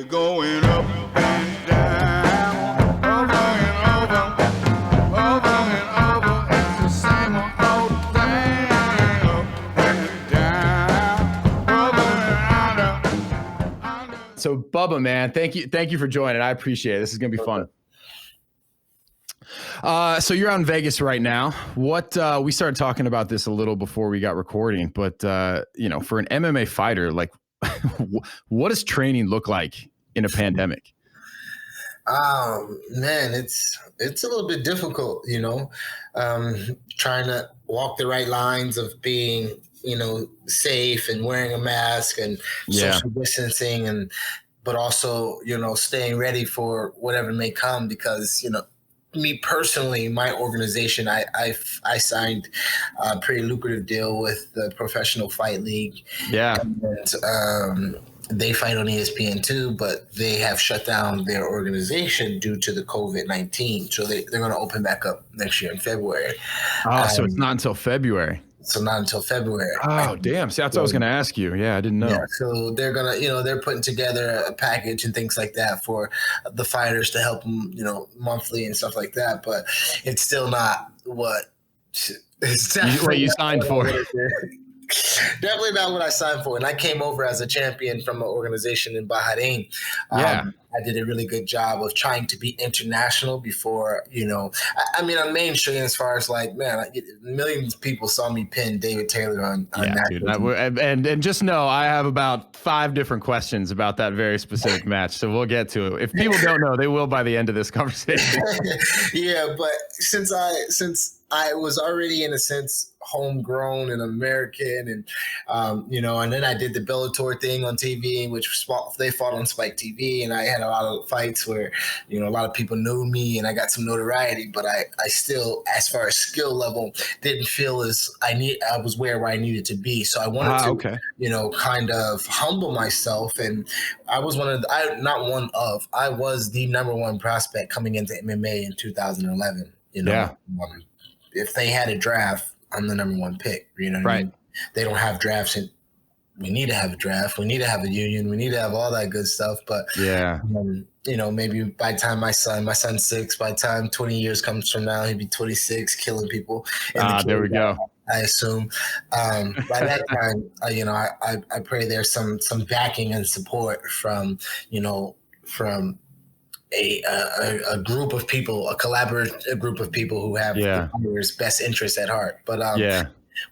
We're going up and down, over and over. It's the same old thing. Up and down, over and under. So Bubba, man, thank you for joining. I appreciate it. This is gonna be fun. So you're out in Vegas right now. What we started talking about this a little before we got recording, but for an MMA fighter, like, what does training look like in a pandemic? Man, it's a little bit difficult, trying to walk the right lines of being, safe and wearing a mask and social distancing, but also, staying ready for whatever may come, because, me personally, my organization, I signed a pretty lucrative deal with the Professional Fight League. Yeah. And, they fight on ESPN too, but they have shut down their organization due to the COVID-19. So they're going to open back up next year in February. Oh, so it's not until February. So not until February. Oh, damn. See, that's what I was going to ask you. Yeah, I didn't know. Yeah, so they're going to, they're putting together a package and things like that for the fighters to help them, monthly and stuff like that. But it's still not what you signed for. Definitely not what I signed for. And I came over as a champion from an organization in Bahrain. I did a really good job of trying to be international before, I'm mainstream as far as millions of people saw me pin David Taylor on dude, and just know I have about 5 different questions about that very specific match. So we'll get to it. If people don't know, they will by the end of this conversation. Yeah, but since I was already in a sense homegrown and American, and and then I did the Bellator thing on TV, which they fought on Spike TV, and I had a lot of fights where a lot of people knew me and I got some notoriety, but I still, as far as skill level, didn't feel as I was where I needed to be. So I wanted to kind of humble myself, and I was I was the number one prospect coming into MMA in 2011. If they had a draft, I'm the number one pick. You know what I mean? They don't have drafts, and we need to have a draft. We need to have a union. We need to have all that good stuff. But maybe by the time my son's 6, by the time 20 years comes from now, he'd be 26, killing people. There we go. I assume by that time, I pray there's some backing and support from a group of people, a collaborative group of people who have the fighter's best interest at heart. But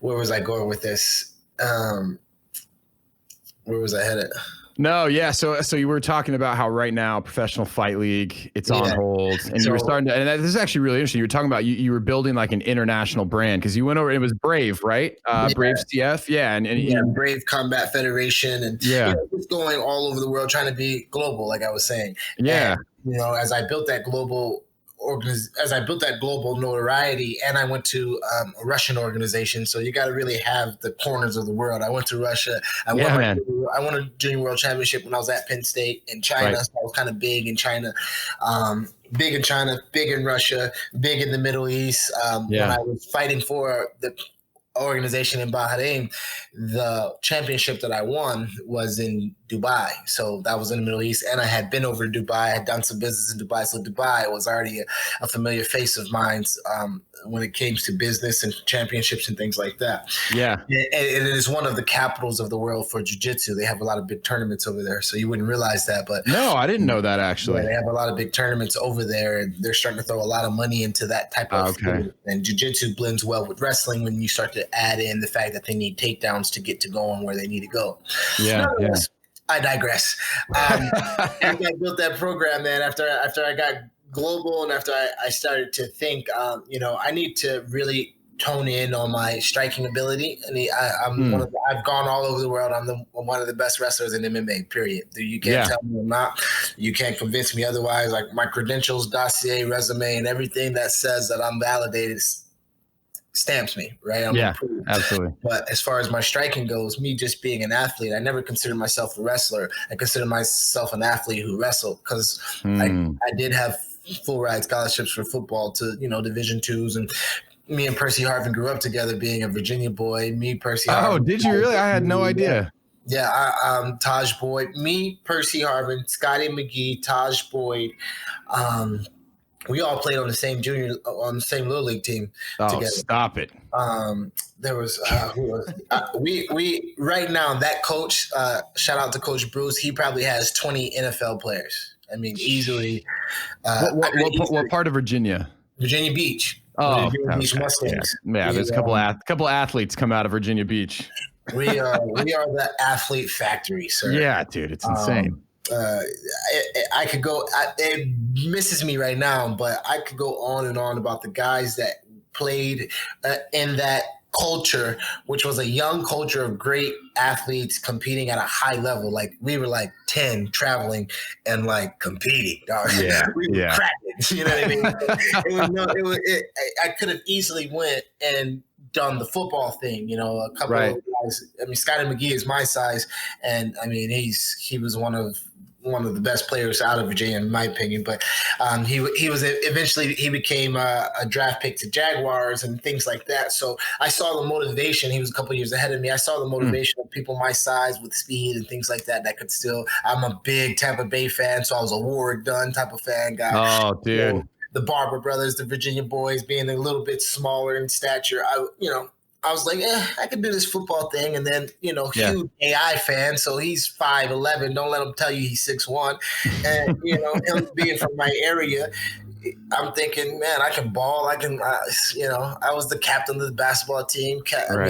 where was I going with this? Where was I headed? No, yeah. So you were talking about how right now Professional Fight League, it's on hold, and you were starting to, and this is actually really interesting. You were talking about you were building like an international brand, because you went over. It was Brave, right? Brave CF, and Brave Combat Federation, and just going all over the world, trying to be global, like I was saying. Yeah. And, as I built that global notoriety, and I went to a Russian organization, so you got to really have the corners of the world. I went to Russia. I won a junior world championship when I was at Penn State in China. So I was kind of big in China, big in Russia, big in the Middle East. When I was fighting for the organization in Bahrain, the championship that I won was in Dubai. So that was in the Middle East, and I had been over to Dubai. I had done some business in Dubai. So Dubai was already a familiar face of mine when it came to business and championships and things like that. Yeah. And it is one of the capitals of the world for jiu-jitsu. They have a lot of big tournaments over there. So you wouldn't realize that. But no, I didn't know that actually. Yeah, they have a lot of big tournaments over there, and they're starting to throw a lot of money into that type of thing. And jiu-jitsu blends well with wrestling when you start to add in the fact that they need takedowns to get to going where they need to go. I digress. After I built that program, man, after I got global, and after I started to think, I need to really tone in on my striking ability. And I've gone all over the world. I'm one of the best wrestlers in MMA, period. You can't tell me I'm not. You can't convince me otherwise. Like my credentials, dossier, resume, and everything that says that I'm validated stamps me, right? Absolutely. But as far as my striking goes, me just being an athlete, I never considered myself a wrestler. I consider myself an athlete who wrestled, because I did have full ride scholarships for football to, Division IIs, and me and Percy Harvin grew up together, being a Virginia boy. Me, Percy. Oh, did you really? I had no idea. Yeah, Taj Boyd, me, Percy Harvin, Scotty McGee, Taj Boyd. We all played on the same little league team Oh, together. stop it. There was who was we right now, that coach, shout out to Coach Bruce, he probably has 20 NFL players. I mean, easily. What part of Virginia? Virginia Beach. Oh, Virginia Beach okay. Mustangs. Yeah, there's a couple athletes come out of Virginia Beach. We are the athlete factory, sir. Yeah, dude, it's insane. I could go. It misses me right now, but I could go on and on about the guys that played in that culture, which was a young culture of great athletes competing at a high level. Like we were like 10 traveling and like competing. Dog. Yeah, we were cracking. You know what I mean? I could have easily went and done the football thing, a couple of guys. I mean, Scotty McGee is my size, and I mean he was one of the best players out of Virginia, in my opinion. But he was eventually he became a draft pick to Jaguars and things like that. So I saw the motivation. He was a couple of years ahead of me. I saw the motivation of people my size with speed and things like that could still. I'm a big Tampa Bay fan, so I was a Warwick Dunn type of fan guy. Oh, dude. The Barber brothers, the Virginia boys, being a little bit smaller in stature, I was like, I could do this football thing. And then, huge AI fan, so he's 5'11". Don't let him tell you he's 6'1". And, him being from my area, I'm thinking, man, I can ball. I can, I was the captain of the basketball team. I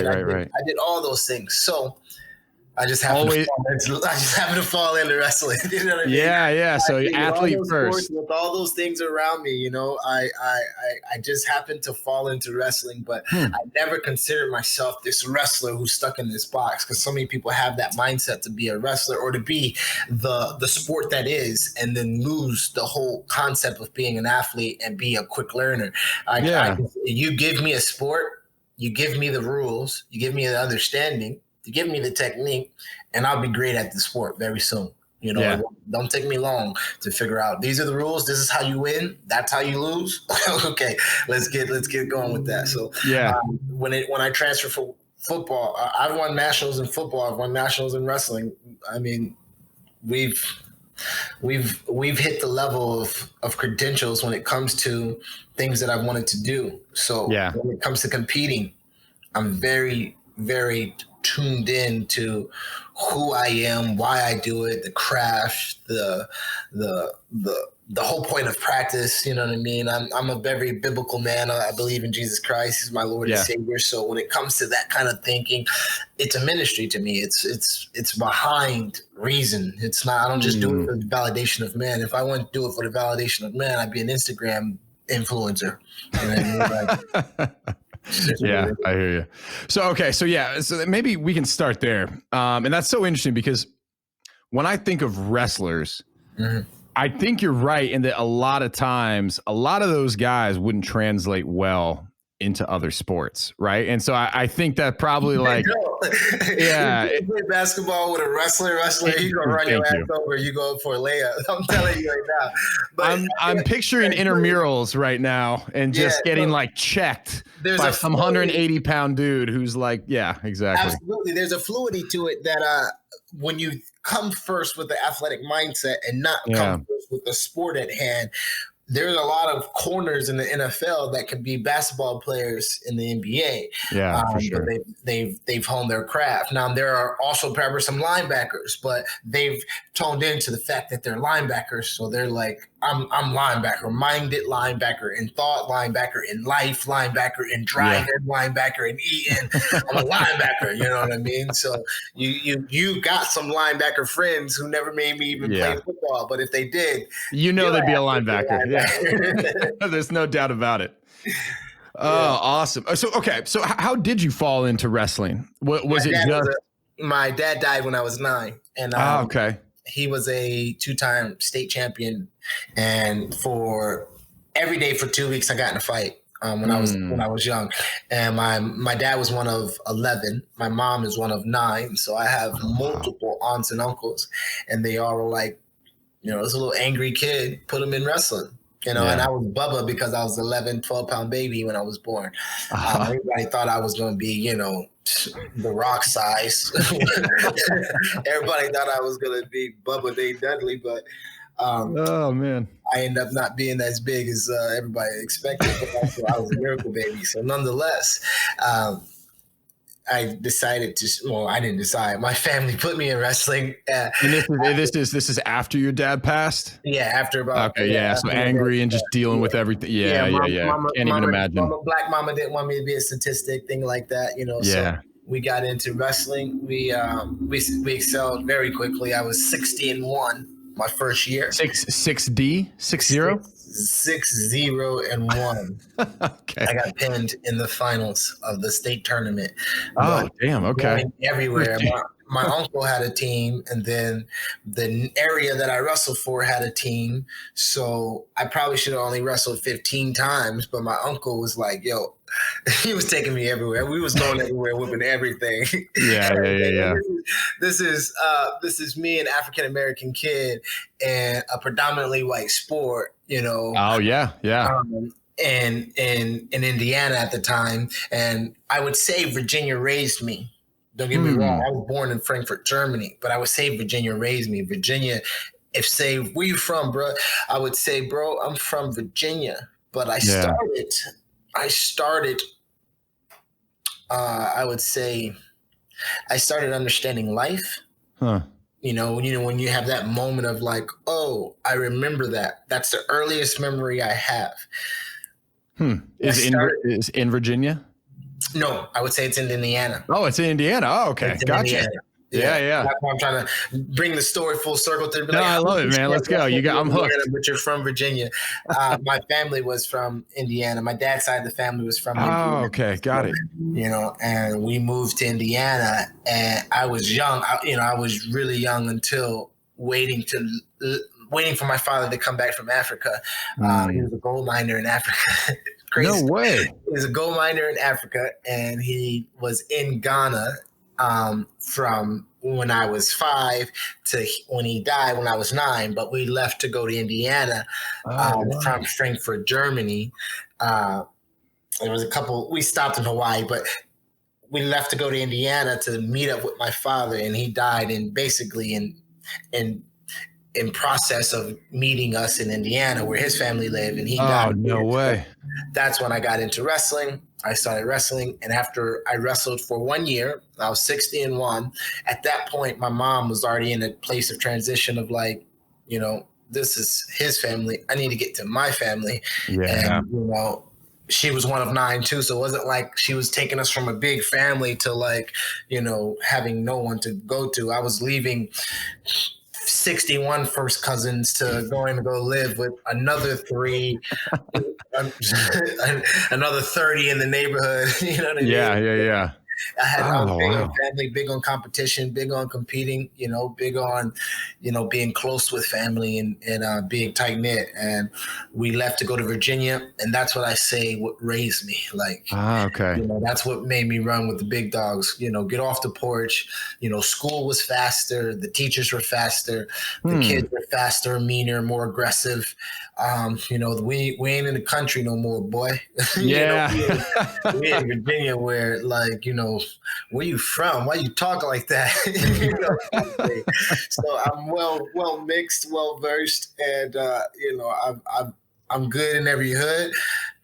did all those things. So I just happen to fall into wrestling. You know what I mean? Yeah. So athlete first. With all those things around me, I just happened to fall into wrestling, but I never considered myself this wrestler who's stuck in this box, because so many people have that mindset to be a wrestler or to be the sport that is, and then lose the whole concept of being an athlete and be a quick learner. You give me a sport, you give me the rules, you give me the understanding, to give me the technique, and I'll be great at the sport very soon. Don't take me long to figure out these are the rules. This is how you win. That's how you lose. Okay, let's get going with that. So when I transfer for football, I've won nationals in football. I've won nationals in wrestling. I mean, we've hit the level of credentials when it comes to things that I've wanted to do. So when it comes to competing, I'm very, very tuned in to who I am, why I do it, the craft, the whole point of practice. You know what I mean? I'm a very biblical man. I believe in Jesus Christ. He's my Lord and Savior. So when it comes to that kind of thinking, it's a ministry to me. It's behind reason. It's not. I don't just do it for the validation of man. If I wouldn't do it for the validation of man, I'd be an Instagram influencer. You know what I mean? Yeah, I hear you. So maybe we can start there. And that's so interesting, because when I think of wrestlers, I think you're right in that a lot of times, a lot of those guys wouldn't translate well into other sports, right? And so I think that probably like, you play basketball with a wrestler, he's gonna run your ass over. You go for a layup. I'm telling you right now. But I'm picturing intramurals right now and just getting like checked by some 180-pound dude who's like, exactly. Absolutely, there's a fluidity to it that when you come first with the athletic mindset and not come first with the sport at hand. There's a lot of corners in the NFL that can be basketball players in the NBA. Yeah, for sure. But they've honed their craft. Now, there are also probably some linebackers, but they've toned into the fact that they're linebackers. So they're like, I'm linebacker, minded linebacker, in thought linebacker, in life linebacker, in driving linebacker, in eating. I'm a linebacker, you know what I mean? So you got some linebacker friends who never made me even play football, but if they did, they'd be a linebacker. Yeah. There's no doubt about it. Oh, awesome. So how did you fall into wrestling? Was it just my dad died when I was 9, and he was a 2-time state champion, and for every day for 2 weeks I got in a fight when I was young. And my dad was one of 11. My mom is one of 9. So I have multiple aunts and uncles, and they all were like, this little angry kid, put him in wrestling. And I was Bubba because I was 11, 12-pound baby when I was born. Everybody thought I was going to be, the Rock size. Everybody thought I was going to be Bubba Day Dudley, but oh man, I ended up not being as big as everybody expected. But also I was a miracle baby. So nonetheless, I decided to. Well, I didn't decide. My family put me in wrestling. And this is after your dad passed. Yeah, after about. Okay, yeah. So angry and just dealing with everything. Yeah. Can't even imagine. Black mama didn't want me to be a statistic, thing like that. Yeah. So we got into wrestling. We excelled very quickly. I was 60-1 my first year. 6-0? 6-0-1. Okay. I got pinned in the finals of the state tournament. Oh, damn. Okay. Everywhere. My uncle had a team, and then the area that I wrestled for had a team. So I probably should have only wrestled 15 times, but my uncle was like, yo, he was taking me everywhere. We was going everywhere, whipping everything. Yeah. This is me, an African-American kid, and a predominantly white sport, Oh, yeah. And in Indiana at the time. And I would say Virginia raised me. Don't get me wrong. I was born in Frankfurt, Germany, but I would say Virginia raised me. Virginia, where you from, bro? I would say, bro, I'm from Virginia, but I would say I started understanding life. Huh. When you have that moment of like, oh, I remember that. That's the earliest memory I have. Is in Virginia? No, I would say it's in Indiana. Oh, it's in Indiana. Oh, okay. Gotcha. Indiana. Yeah. That's why I'm trying to bring the story full circle. I love it, man. Let's go. I'm hooked. But you're from Virginia. My family was from Indiana. My dad's side of the family was from Indiana. Oh, okay. Got it. And we moved to Indiana, and I was young. I was really young until waiting for my father to come back from Africa. He was a gold miner in Africa. Crazy. No way. He was a gold miner in Africa, and he was in Ghana from when I was 5 to when he died when I was 9. But we left to go to Indiana from Frankfurt, Germany. There was we stopped in Hawaii, but we left to go to Indiana to meet up with my father, and he died basically in process of meeting us in Indiana where his family lived, and he died. Oh, no way. That's when I got into wrestling. I started wrestling, and after I wrestled for 1 year, I was 60-1. At that point, my mom was already in a place of transition of like, this is his family. I need to get to my family. Yeah. And, she was one of 9 too. So it wasn't like she was taking us from a big family to like, having no one to go to. I was leaving 61 first cousins to going to go live with another 3, another 30 in the neighborhood. You know what I mean? Yeah. I was big on family, big on competition, big on competing, big on, being close with family and being tight knit. And we left to go to Virginia, and that's what I say what raised me. Like, okay. That's what made me run with the big dogs. Get off the porch. School was faster. The teachers were faster. The kids were faster, meaner, more aggressive. We ain't in the country no more, boy. Yeah. we in Virginia where like, where you from? Why you talk like that? So I'm well mixed, well versed, and I'm good in every hood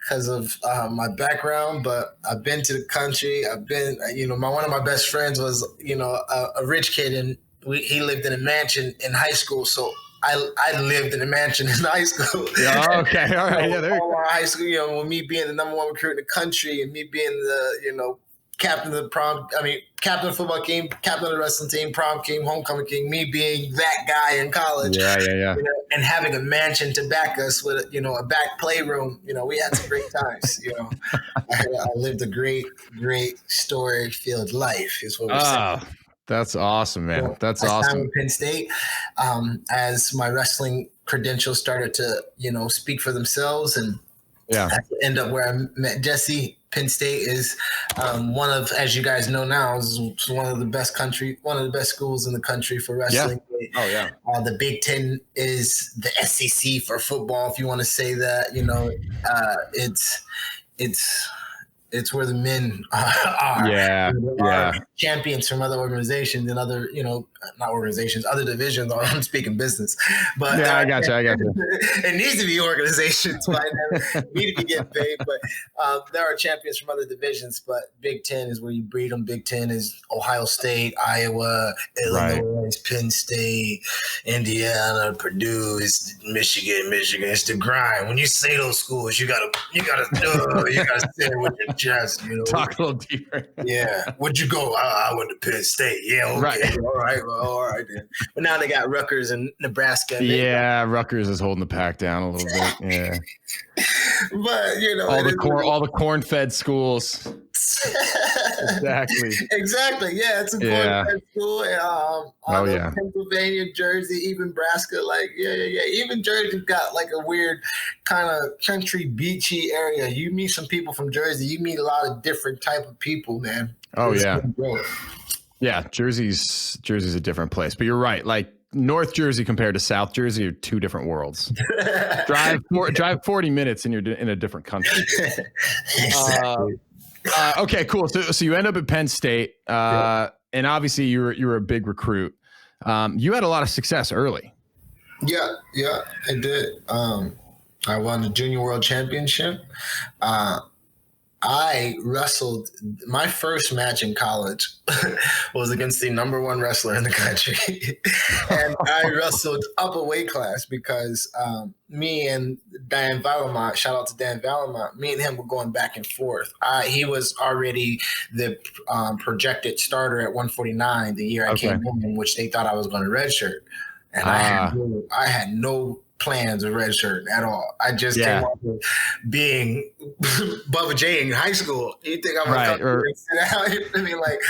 because of my background. But I've been to the country. I've been, one of my best friends was, a rich kid, and he lived in a mansion in high school. So I lived in a mansion in high school. Yeah, okay, all right. Yeah, there you go. High school, with me being the number 1 recruit in the country, and me being the, captain of the captain of the football team, captain of the wrestling team, prom king, homecoming king, me being that guy in college. Yeah. And having a mansion to back us with, a back playroom. We had some great times. I lived a great story-filled life is what we're saying. That's awesome, man. That's awesome. I signed with Penn State as my wrestling credentials started to, speak for themselves, and I end up where I met Jesse. Penn State is one of, as you guys know now, is one of the best schools in the country for wrestling. Yeah. Oh yeah. The Big Ten is the SEC for football, if you want to say that. It's where the men are. Yeah. There are champions from other organizations and other, not organizations, other divisions. I'm speaking business, but I got you. It needs to be organizations by now. Need to be getting paid, but there are champions from other divisions. But Big Ten is where you breed them. Big Ten is Ohio State, Iowa, Illinois, Penn State, Indiana, Purdue, it's Michigan. It's the grind. When you say those schools, you gotta say it with your chest. Talk a little deeper. Yeah. Where'd you go? I went to Penn State. Yeah. Okay. Right. All right. Well, all right then. But now they got Rutgers and Nebraska. Rutgers is holding the pack down a little bit. Yeah. But all the corn-fed schools. Exactly. Yeah, it's a corn-fed school. Pennsylvania, Jersey, even Nebraska. Like, even Jersey got like a weird kind of country beachy area. You meet some people from Jersey. You meet a lot of different type of people, man. Oh yeah. Yeah, Jersey's a different place, but you're right. Like North Jersey compared to South Jersey are two different worlds. drive 40 minutes and you're in a different country. Exactly. Okay, cool. So you end up at Penn State, and obviously you were a big recruit. You had a lot of success early. Yeah, I did. I won the Junior World Championship. I wrestled. My first match in college was against the number one wrestler in the country. And I wrestled up a weight class because me and Dan Valamont, shout out to Dan Valamont, me and him were going back and forth. He was already the projected starter at 149 the year I came home, in which they thought I was going to redshirt. And I had no plans of redshirt at all. I just came off of being Bubba J in high school. You think I'm gonna come and sit out? I mean, like,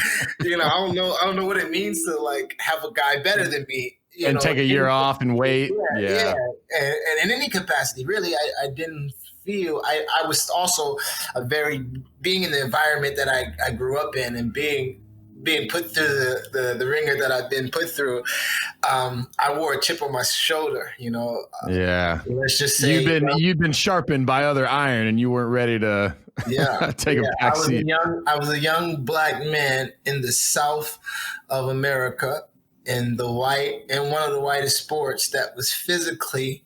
I don't know what it means to like have a guy better than me. And take a year off and wait. Yeah. And in any capacity, really, I didn't feel I was also being in the environment that I grew up in and being put through the ringer that I've been put through, I wore a chip on my shoulder, Let's just say you've been sharpened by other iron, and you weren't ready to take a back seat. I was a young black man in the South of America, in one of the whitest sports that was physically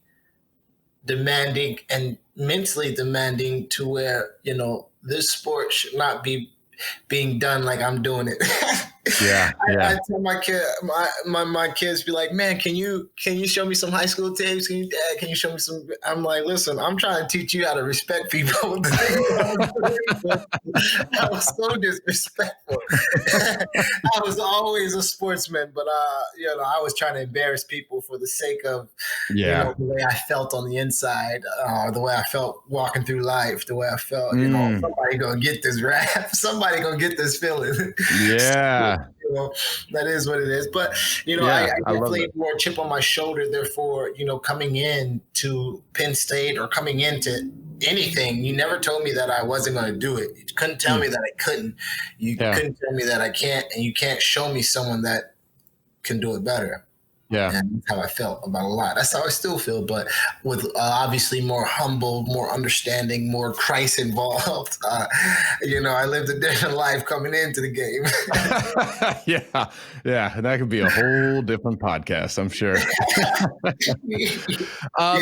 demanding and mentally demanding to where this sport should not be being done like I'm doing it. I tell my kid, my kids be like, man, can you show me some high school tapes? Can you show me some? I'm like, listen, I'm trying to teach you how to respect people. I was so disrespectful. I was always a sportsman, but I was trying to embarrass people for the sake of the way I felt on the inside, the way I felt walking through life, the way I felt. Somebody gonna get this rap. Somebody gonna get this feeling. Yeah. That is what it is. But, I definitely wore a chip on my shoulder. Therefore, coming in to Penn State or coming into anything, you never told me that I wasn't going to do it. You couldn't tell me that I couldn't. You couldn't tell me that I can't. And you can't show me someone that can do it better. Yeah. And that's how I felt about a lot. That's how I still feel, but with obviously more humble, more understanding, more Christ involved. I lived a different life coming into the game. Yeah. That could be a whole different podcast, I'm sure.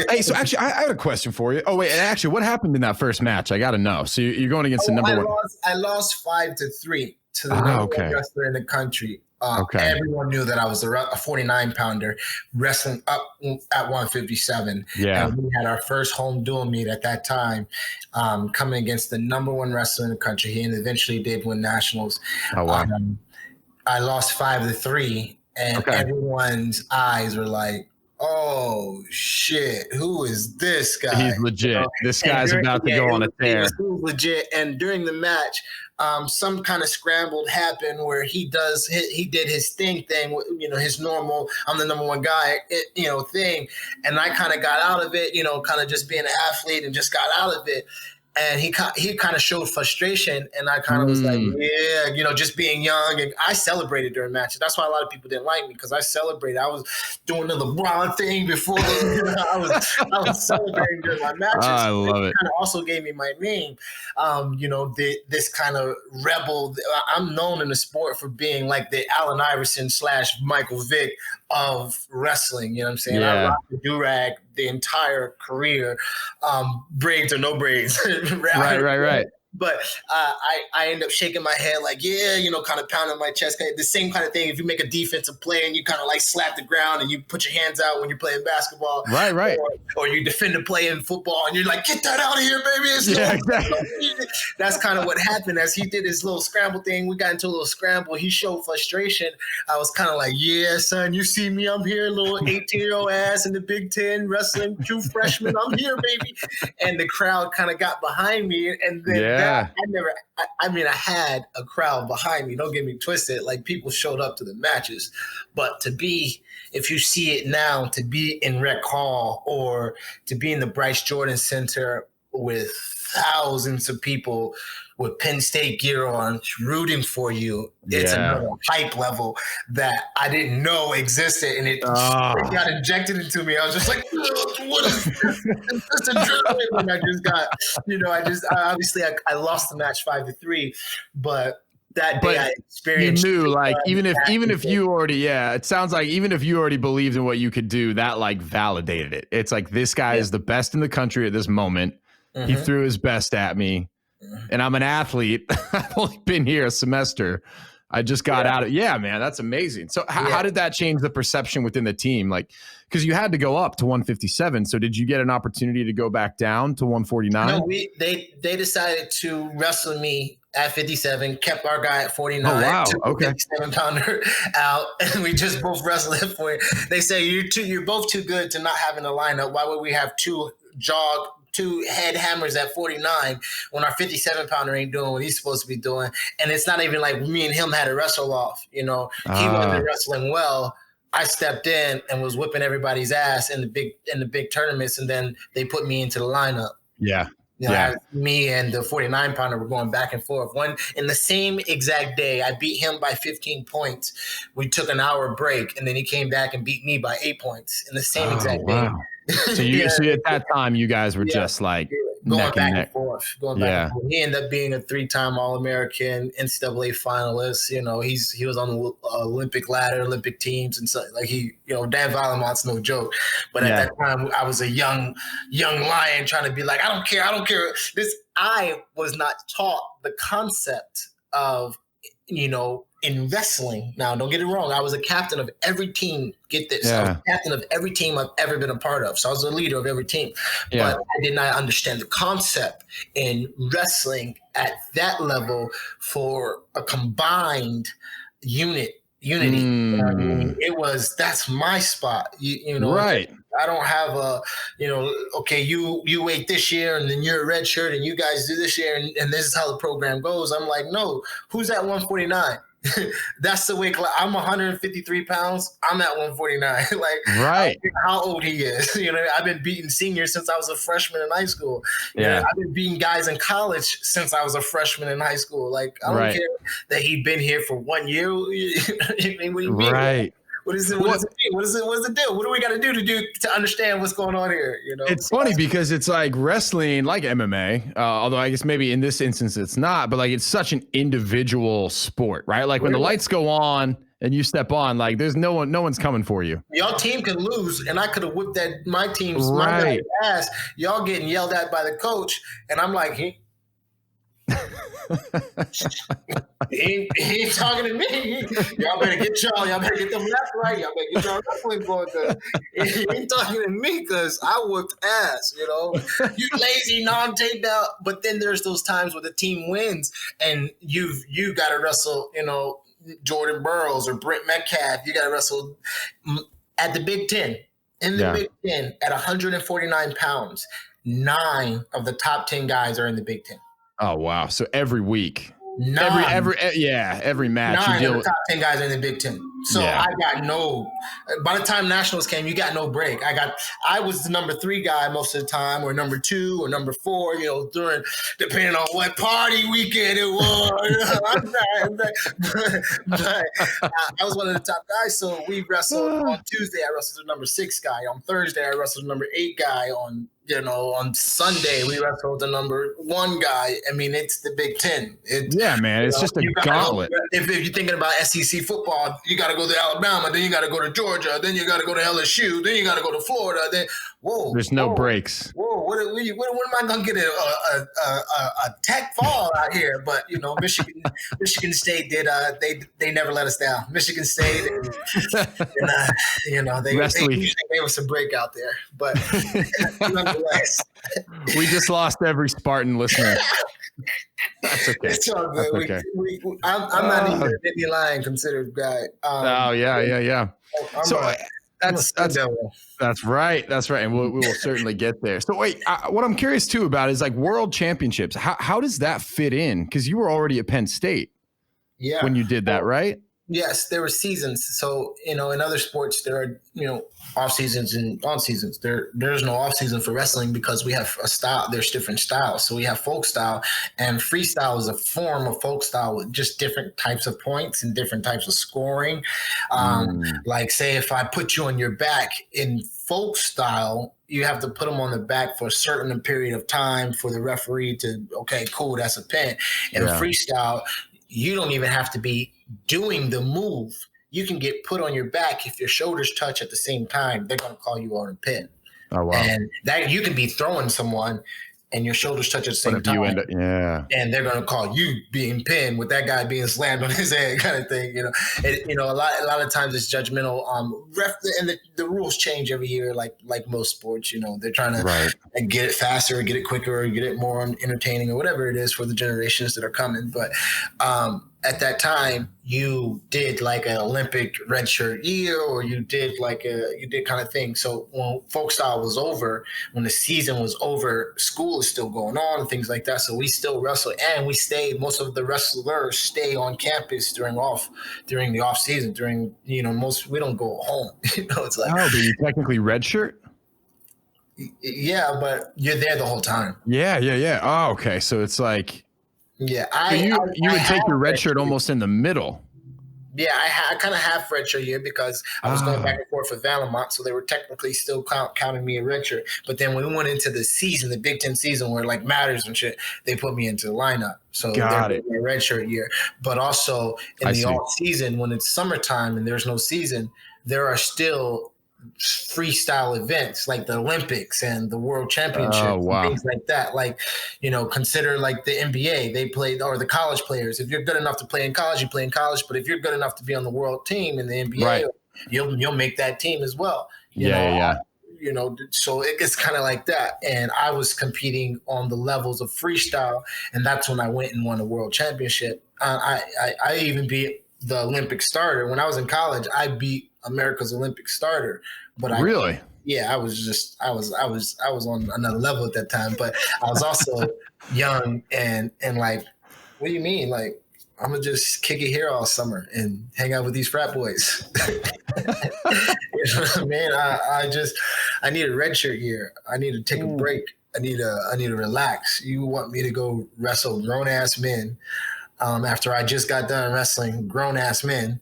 Hey, so actually, I had a question for you. Oh, wait. And actually, what happened in that first match? I got to know. So you're going against the number one. I lost 5-3 to the number one wrestler in the country. Everyone knew that I was a 49-pounder wrestling up at 157. Yeah. And we had our first home dual meet at that time, coming against the number one wrestler in the country. He eventually did win nationals. Oh, wow. I lost 5-3, and everyone's eyes were like, oh, shit, who is this guy? He's legit. This guy's about to go on a tear. He was legit. And during the match, some kind of scrambled happened where he did his thing, his normal, I'm the number one guy, thing. And I kind of got out of it, kind of just being an athlete and just got out of it. And he kind of showed frustration, and I kind of was like, yeah, just being young. And I celebrated during matches. That's why a lot of people didn't like me, because I celebrated. I was doing the LeBron thing before. I was celebrating during my matches. I love it. Kind of also gave me my name. This kind of rebel. I'm known in the sport for being like the Allen Iverson / Michael Vick of wrestling. You know what I'm saying? Yeah. I rocked the do-rag the entire career, braids or no braids. Right. But I end up shaking my head like, yeah, kind of pounding my chest. The same kind of thing. If you make a defensive play and you kind of like slap the ground and you put your hands out when you're playing basketball. Right. Or you defend a play in football and you're like, get that out of here, baby. Exactly. That's kind of what happened as he did his little scramble thing. We got into a little scramble. He showed frustration. I was kind of like, yeah, son, you see me. I'm here, little 18-year-old ass in the Big Ten wrestling, true freshman. I'm here, baby. And the crowd kind of got behind me. And then I had a crowd behind me. Don't get me twisted. Like, people showed up to the matches. But if you see it now, to be in Rec Hall or to be in the Bryce Jordan Center with thousands of people with Penn State gear on rooting for you, it's another hype level that I didn't know existed, and it got injected into me. I was just like, what is this? It's just adrenaline. And I just got, obviously I lost the match 5-3, but that day I experienced. You knew, like, even if you already, it sounds like even if you already believed in what you could do, that like validated it. It's like, this guy is the best in the country at this moment. He threw his best at me, and I'm an athlete. I've only been here a semester. I just got out of man, that's amazing. So how did that change the perception within the team? Like, because you had to go up to 157. So did you get an opportunity to go back down to 149? No, they decided to wrestle me at 57, kept our guy at 49. Oh, wow. Took Okay. 57-pounder out, and we just both wrestled it for it. They say you're both too good to not have in the lineup. Why would we have two head hammers at 49 when our 57-pounder ain't doing what he's supposed to be doing? And it's not even like me and him had a wrestle off. He wasn't wrestling well. I stepped in and was whipping everybody's ass in the big tournaments, and then they put me into the lineup. Me and the 49-pounder were going back and forth. One in the same exact day, I beat him by 15 points. We took an hour break, and then he came back and beat me by 8 points in the same exact day. So at that time, you guys were just like going back and forth. He ended up being a 3-time All-American, NCAA finalist. He was on the Olympic ladder, Olympic teams, and so like Dan Valamont's no joke. But at that time, I was a young lion trying to be like, I don't care. I was not taught the concept of in wrestling. Now, don't get it wrong. I was a captain of every team. Get this. I was captain of every team I've ever been a part of. So I was a leader of every team. But I did not understand the concept in wrestling at that level for a combined unity. That's my spot. Right. I don't have okay, you wait this year and then you're a red shirt and you guys do this year and this is how the program goes. I'm like, no, who's at 149? That's the weight class. I'm 153 pounds. I'm at 149. Like, I don't care how old he is. I've been beating seniors since I was a freshman in high school. I've been beating guys in college since I was a freshman in high school. Like, I don't care that he'd been here for 1 year. What do you mean? Right. What is it? What's the deal? What do we got to do to understand what's going on here? It's funny because it's like wrestling, like MMA. Although I guess maybe in this instance it's not, but like it's such an individual sport, right? Like when the lights go on and you step on, like there's no one's coming for you. Y'all team can lose, and I could have whipped my team's ass. Y'all getting yelled at by the coach, and I'm like, he ain't talking to me. Y'all better get them left right. Y'all better get y'all wrestling going, because he ain't talking to me because I whooped ass, You lazy, non-taped out. But then there's those times where the team wins and you got to wrestle, Jordan Burroughs or Brent Metcalf. You got to wrestle at the Big Ten. In the Big Ten, at 149 pounds, 9 of the top 10 guys are in the Big Ten. Oh, wow. So every week, 9. every match, 9 of the top 10 guys are in the Big Ten. So Yeah. I got by the time nationals came, you got no break. I was the number 3 guy most of the time, or number 2 or number 4, depending on what party weekend it was. but I was one of the top guys. So we wrestled on Tuesday. I wrestled the number 6 guy. On Thursday, I wrestled the number 8 guy. On Sunday, we wrestled the number 1 guy. I mean, it's the Big Ten. Man, it's just a gauntlet. If you're thinking about SEC football, you got to go to Alabama, then you got to go to Georgia, then you got to go to LSU, then you got to go to Florida. Then there's no breaks. Whoa, when am I gonna get a tech fall out here? But Michigan State did. They never let us down. Michigan State, they gave us a break out there. But nonetheless, we just lost every Spartan listener. That's okay. It's all good. That's okay. I'm not even an Indian Lion considered guy. Yeah. So that's right. And we will certainly get there. So wait, what I'm curious too about is like world championships. How does that fit in? Because you were already at Penn State when you did that, right? Yes, there were seasons. So, in other sports, there are, off seasons and on seasons. There's no off season for wrestling because we have a style. There's different styles. So we have folk style, and freestyle is a form of folk style with just different types of points and different types of scoring. Like say if I put you on your back in folk style, you have to put them on the back for a certain period of time for the referee to, okay, cool, that's a pin. In freestyle, you don't even have to be doing the move. You can get put on your back if your shoulders touch at the same time. They're going to call you on a pin. Oh, wow. And that you can be throwing someone and your shoulders touch at the same time. And they're going to call you being pinned with that guy being slammed on his head, kind of thing. A lot of times it's judgmental. And the rules change every year, like most sports. They're trying to get it faster, or get it quicker, or get it more entertaining, or whatever it is for the generations that are coming. But at that time, you did like an Olympic redshirt year, or you did kind of thing. So when folk style was over, when the season was over, school is still going on and things like that. So we still wrestle, and we stay. Most of the wrestlers stay on campus during the off season. We don't go home. It's like, but you technically redshirt. Yeah, but you're there the whole time. Yeah. Oh, okay. So it's like. Yeah, you would take your red shirt almost in the middle. Yeah, I kind of have red shirt year because I was going back and forth for Valmont, so they were technically still counting me a red shirt. But then when we went into the season, the Big Ten season, where like matters and shit, they put me into the lineup. So they're my red shirt year. But also in the off season, when it's summertime and there's no season, there are still freestyle events like the Olympics and the World Championships and things like that. Like, consider like the NBA, they play, or the college players. If you're good enough to play in college, you play in college. But if you're good enough to be on the world team in the NBA, you'll make that team as well. So it's kind of like that. And I was competing on the levels of freestyle, and that's when I went and won a world championship. I even beat the Olympic starter. When I was in college, I beat America's Olympic starter. But I was on another level at that time. But I was also young and like, what do you mean? Like, I'm gonna just kick it here all summer and hang out with these frat boys. Man, I need a redshirt year. I need to take a break. I need to relax. You want me to go wrestle grown ass men after I just got done wrestling grown ass men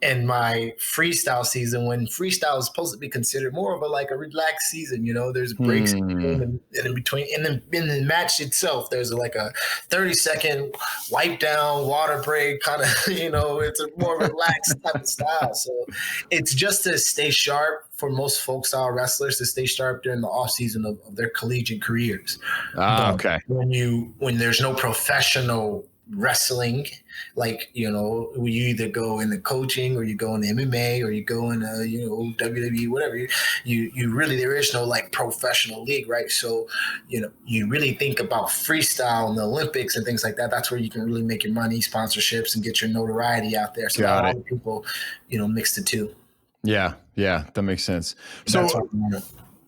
in my freestyle season, when freestyle is supposed to be considered more of a relaxed season. There's breaks in between. In the match itself, there's like a 30-second wipe down, water break kind of, it's a more relaxed type of style. So it's just to stay sharp for most folk style wrestlers, to stay sharp during the off season of their collegiate careers. Okay. When there's no professional wrestling, like, you either go into coaching, or you go into MMA, or you go into WWE, whatever, you really, there is no like professional league, right? So you really think about freestyle and the Olympics and things like that. That's where you can really make your money, sponsorships, and get your notoriety out there. So a lot of people mix the two. Yeah, that makes sense. So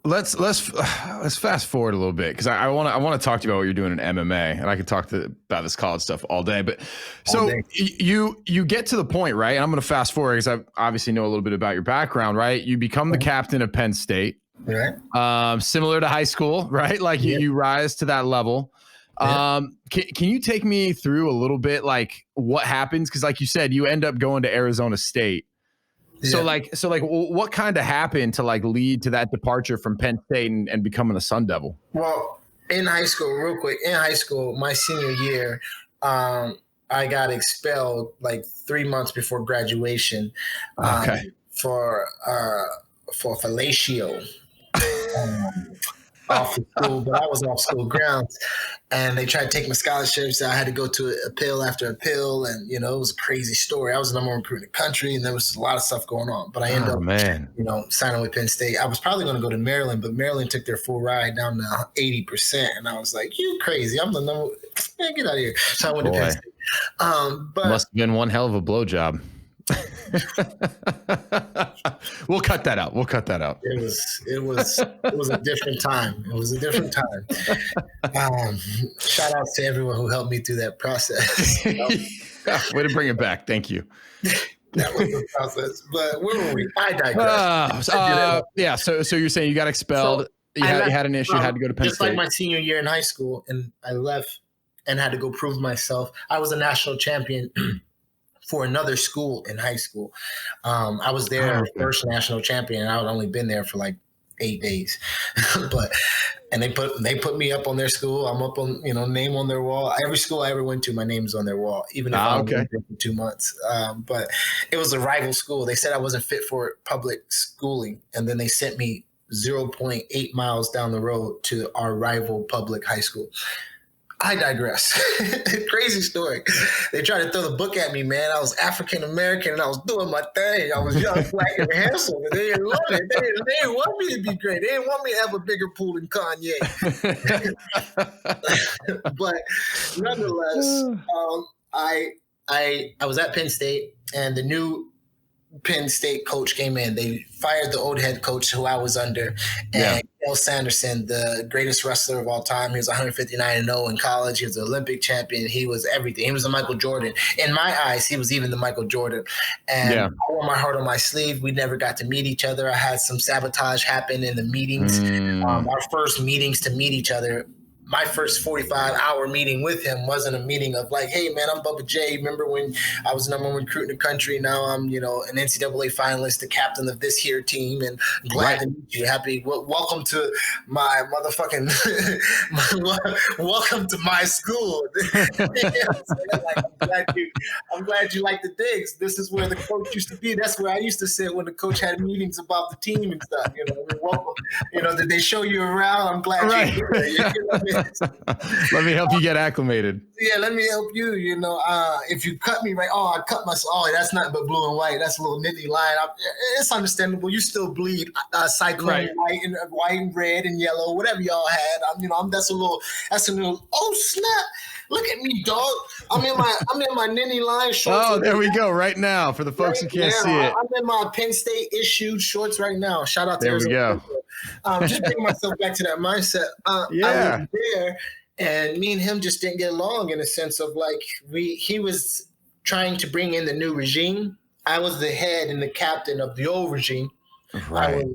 let's fast forward a little bit because I want to talk to you about what you're doing in MMA, and I could talk about this college stuff all day. But you get to the point, right? And I'm going to fast forward because I obviously know a little bit about your background, right? You become the captain of Penn State, right? Similar to high school, right? Like you rise to that level. Can you take me through a little bit like what happens? Because like you said, you end up going to Arizona State. So like what kind of happened to like lead to that departure from Penn State and becoming a Sun Devil? Well, in high school, real quick, my senior year, I got expelled like 3 months before graduation for fellatio. Off of school, but I was off school grounds, and they tried to take my scholarships. I had to go to appeal after appeal, and it was a crazy story. I was the number one recruit in the country, and there was a lot of stuff going on. But I ended up, signing with Penn State. I was probably going to go to Maryland, but Maryland took their full ride down to 80%, and I was like, "You crazy? I'm the number. Man, get out of here!" So I went to Penn State. But must have been one hell of a blowjob. We'll cut that out. It was a different time. Shout out to everyone who helped me through that process. Way to bring it back. Thank you. That was the process. But where were we? I digress. So you're saying you got expelled. You had an issue, had to go to Penn State. Just like my senior year in high school, and I left and had to go prove myself. I was a national champion for another school in high school. I was their first national champion, and I had only been there for like 8 days. And they put me up on their school. I'm up on, name on their wall. Every school I ever went to, my name's on their wall, even if I was there for 2 months. But it was a rival school. They said I wasn't fit for public schooling, and then they sent me 0.8 miles down the road to our rival public high school. I digress. Crazy story. They tried to throw the book at me, man. I was African American and I was doing my thing. I was young, black, and handsome, and they didn't love it. They didn't want me to be great. They didn't want me to have a bigger pool than Kanye. But nonetheless, I was at Penn State, and the new Penn State coach came in. They fired the old head coach who I was under, and Dale Sanderson, the greatest wrestler of all time. He was 159-0 in college. He was an Olympic champion. He was everything. He was the Michael Jordan. In my eyes, he was even the Michael Jordan. And I wore my heart on my sleeve. We never got to meet each other. I had some sabotage happen in the meetings. Our first meetings to meet each other, my first 45-hour meeting with him wasn't a meeting of like, hey, man, I'm Bubba J. Remember when I was number one recruit in the country? Now I'm, an NCAA finalist, the captain of this here team, and I'm glad to meet you. Welcome to my motherfucking, welcome to my school. I'm glad you like the digs. This is where the coach used to be. That's where I used to sit when the coach had meetings about the team and stuff. Welcome. Did they show you around? I'm glad you're here. Let me help you get acclimated. Yeah, let me help you. If you cut me right, I cut myself. Oh, that's not but blue and white. That's a little nitty line. It's understandable. You still bleed cyclone white and red and yellow, whatever y'all had. That's a little. Oh snap! Look at me, dog. I'm in my nitty line shorts. Oh, there we go. Right now, for the folks who can't see it, I'm in my Penn State issued shorts right now. Shout out to there. We go. Just bringing myself back to that mindset. I was there, and me and him just didn't get along in a sense of like he was trying to bring in the new regime. I was the head and the captain of the old regime. Right. I was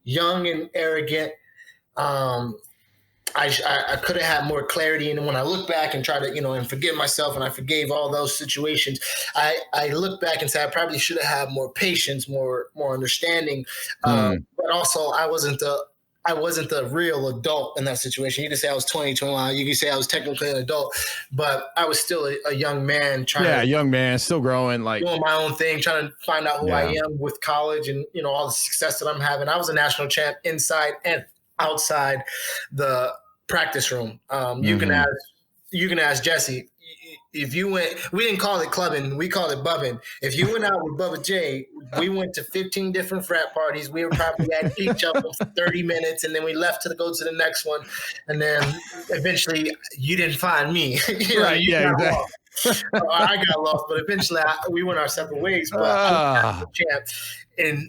young and arrogant. I could have had more clarity, and when I look back and try to, and forgive myself, and I forgave all those situations, I look back and say I probably should have had more patience, more understanding, but also I wasn't the real adult in that situation. You could say I was 20, 21. You could say I was technically an adult, but I was still a young man young man, still growing, like doing my own thing, trying to find out who I am with college and, all the success that I'm having. I was a national champ inside and outside the practice room. You can ask Jesse. If you went, we didn't call it clubbing, we called it bubbing. If you went out with Bubba J, we went to 15 different frat parties. We were probably at each of them for 30 minutes, and then we left to go to the next one. And then eventually you didn't find me. Exactly. I got lost, but eventually we went our separate ways. But I was the champ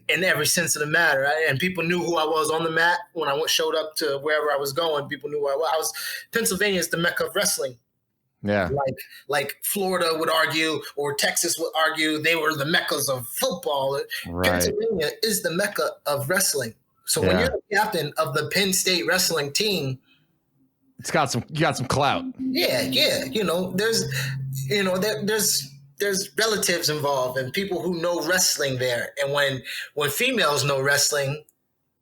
in every sense of the matter. Right? And people knew who I was on the mat. When I showed up to wherever I was going, people knew who I was. Pennsylvania is the mecca of wrestling. Yeah. Like Florida would argue, or Texas would argue they were the meccas of football. Right. Pennsylvania is the mecca of wrestling. So when you're the captain of the Penn State wrestling team, you got some clout. Yeah. There's relatives involved and people who know wrestling there. And when females know wrestling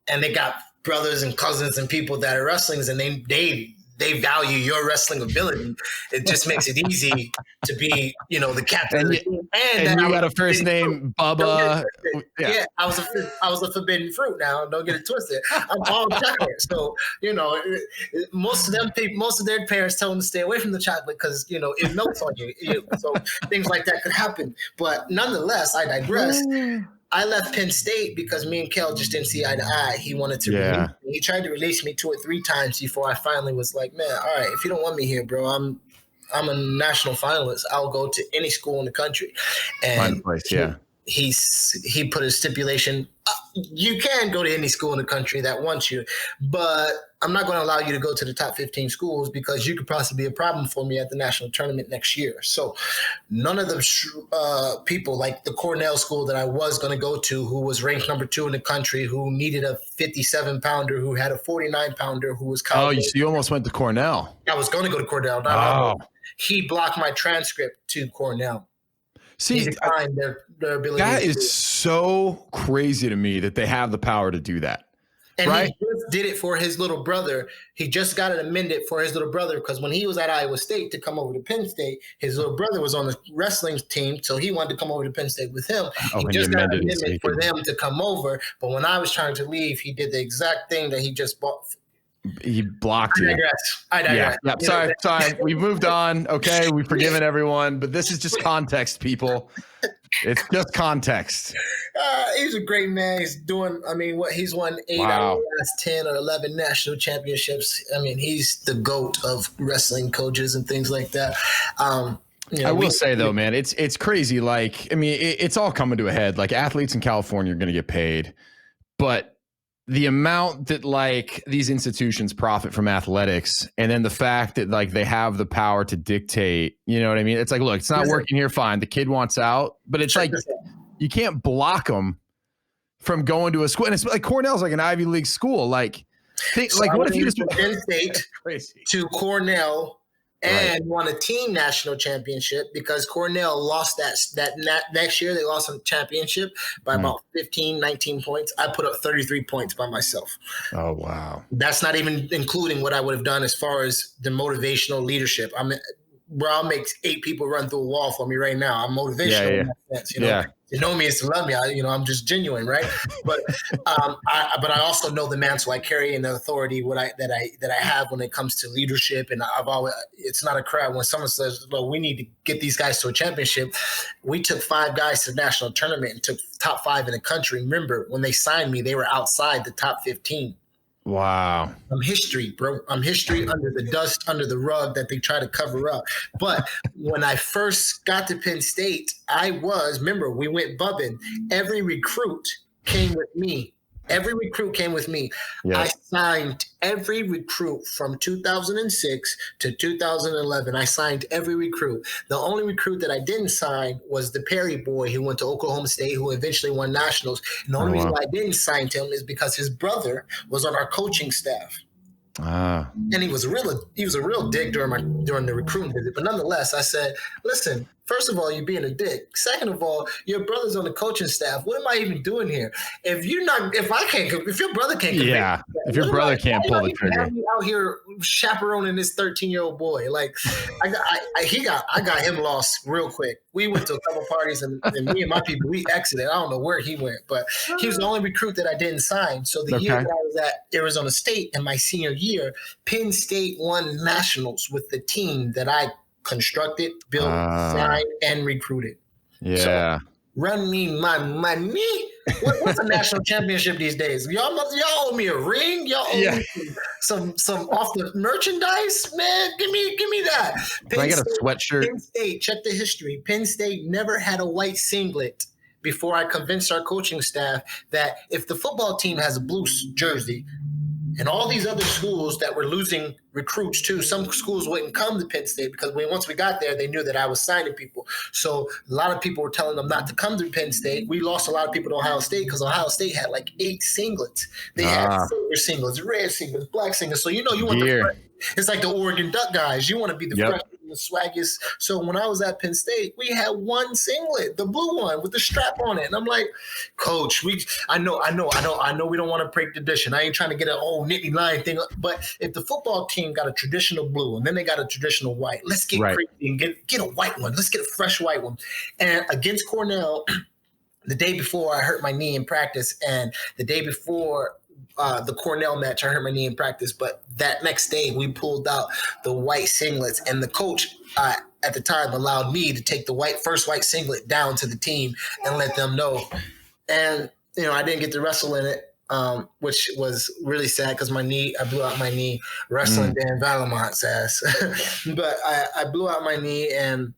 and they got brothers and cousins and people that are wrestlings and they value your wrestling ability, it just makes it easy to be, the captain of the team. And you got a first name, Bubba. Yeah, I was a forbidden fruit. Now, don't get it twisted. I'm all chocolate, so most of their parents tell them to stay away from the chocolate because it melts on you. So things like that could happen. But nonetheless, I digress. I left Penn State because me and Kel just didn't see eye to eye. He wanted to release me. He tried to release me 2 or 3 times before I finally was like, man, all right, if you don't want me here, bro, I'm a national finalist. I'll go to any school in the country. And find a place, he put a stipulation. You can go to any school in the country that wants you, but I'm not going to allow you to go to the top 15 schools because you could possibly be a problem for me at the national tournament next year. So none of the people like the Cornell school that I was going to go to, who was ranked number 2 in the country, who needed a 57-pounder, who had a 49-pounder, who was college. Oh, so you almost went to Cornell. I was going to go to Cornell. He blocked my transcript to Cornell. See, their ability. That is so crazy to me that they have the power to do that. And right? he just did it for his little brother. He just got it amended for his little brother because when he was at Iowa State to come over to Penn State, his little brother was on the wrestling team, so he wanted to come over to Penn State with him. He just got an amendment for them to come over. But when I was trying to leave, he did the exact thing that he just bought. He blocked you. I digress. Yeah. Sorry. We've moved on. Okay. We've forgiven everyone, but this is just context, people. It's just context. He's a great man. He's he's won 8 out of the last 10 or 11 national championships. I mean, he's the GOAT of wrestling coaches and things like that. I will say though, man, it's crazy. Like, I mean, it's all coming to a head. Like athletes in California are going to get paid, but the amount that like these institutions profit from athletics, and then the fact that like they have the power to dictate, you know what I mean? It's like, look, it's not working here. Fine. The kid wants out, but it's like, you can't block them from going to a school. And it's like Cornell's like an Ivy League school. Like, what if you just Penn State to Cornell and won a team national championship because Cornell lost that next year. They lost a championship by about 15, 19 points. I put up 33 points by myself. Oh, wow. That's not even including what I would have done as far as the motivational leadership. I'll make 8 people run through a wall for me right now. I'm motivational in that sense, You know me is to love me. I'm just genuine, right? But I also know the mantle I carry and the authority that I have when it comes to leadership. And it's not a crowd when someone says, "Well, we need to get these guys to a championship." We took 5 guys to the national tournament and took top 5 in the country. Remember, when they signed me, they were outside the top 15. Wow. I'm history, bro. I'm history under the dust, under the rug that they try to cover up. But when I first got to Penn State, remember, we went bubbing. Every recruit came with me. Yeah. I signed every recruit from 2006 to 2011. I signed every recruit. The only recruit that I didn't sign was the Perry boy who went to Oklahoma State, who eventually won nationals. And the only reason why I didn't sign him is because his brother was on our coaching staff. And he was a real dick during the recruiting visit. But nonetheless, I said, listen, first of all, you're being a dick. Second of all, your brother's on the coaching staff. What am I even doing here? If your brother can't, if your brother can't pull the trigger, have me out here chaperoning this 13-year-old boy. Like, I got him lost real quick. We went to a couple parties and me and my people, we exited. I don't know where he went, but he was the only recruit that I didn't sign. So the year that I was at Arizona State in my senior year, Penn State won nationals with the team that I constructed, built, signed, and recruited. Yeah. So, run me my money. What's a national championship these days? Y'all owe me a ring. Y'all owe me some off the merchandise, man. Give me that. Can I get a sweatshirt? Penn State, check the history. Penn State never had a white singlet before I convinced our coaching staff that if the football team has a blue jersey, and all these other schools that were losing recruits too, some schools wouldn't come to Penn State because once we got there, they knew that I was signing people. So a lot of people were telling them not to come to Penn State. We lost a lot of people to Ohio State because Ohio State had like 8 singlets. They had silver singlets, red singlets, black singlets. So you want it's like the Oregon Duck guys. You want to be the freshman, the swaggiest. So when I was at Penn State, we had one singlet, the blue one with the strap on it. And I'm like, Coach, I know we don't want to break tradition. I ain't trying to get an old nitty line thing. But if the football team got a traditional blue and then they got a traditional white, let's get crazy and get a white one. Let's get a fresh white one. And against Cornell, the day before I hurt my knee in practice, and the day before the Cornell match, I hurt my knee in practice, but that next day we pulled out the white singlets, and the coach at the time allowed me to take the first white singlet down to the team and let them know. And I didn't get to wrestle in it, which was really sad because I blew out my knee wrestling Dan Valamont's ass. But I blew out my knee, and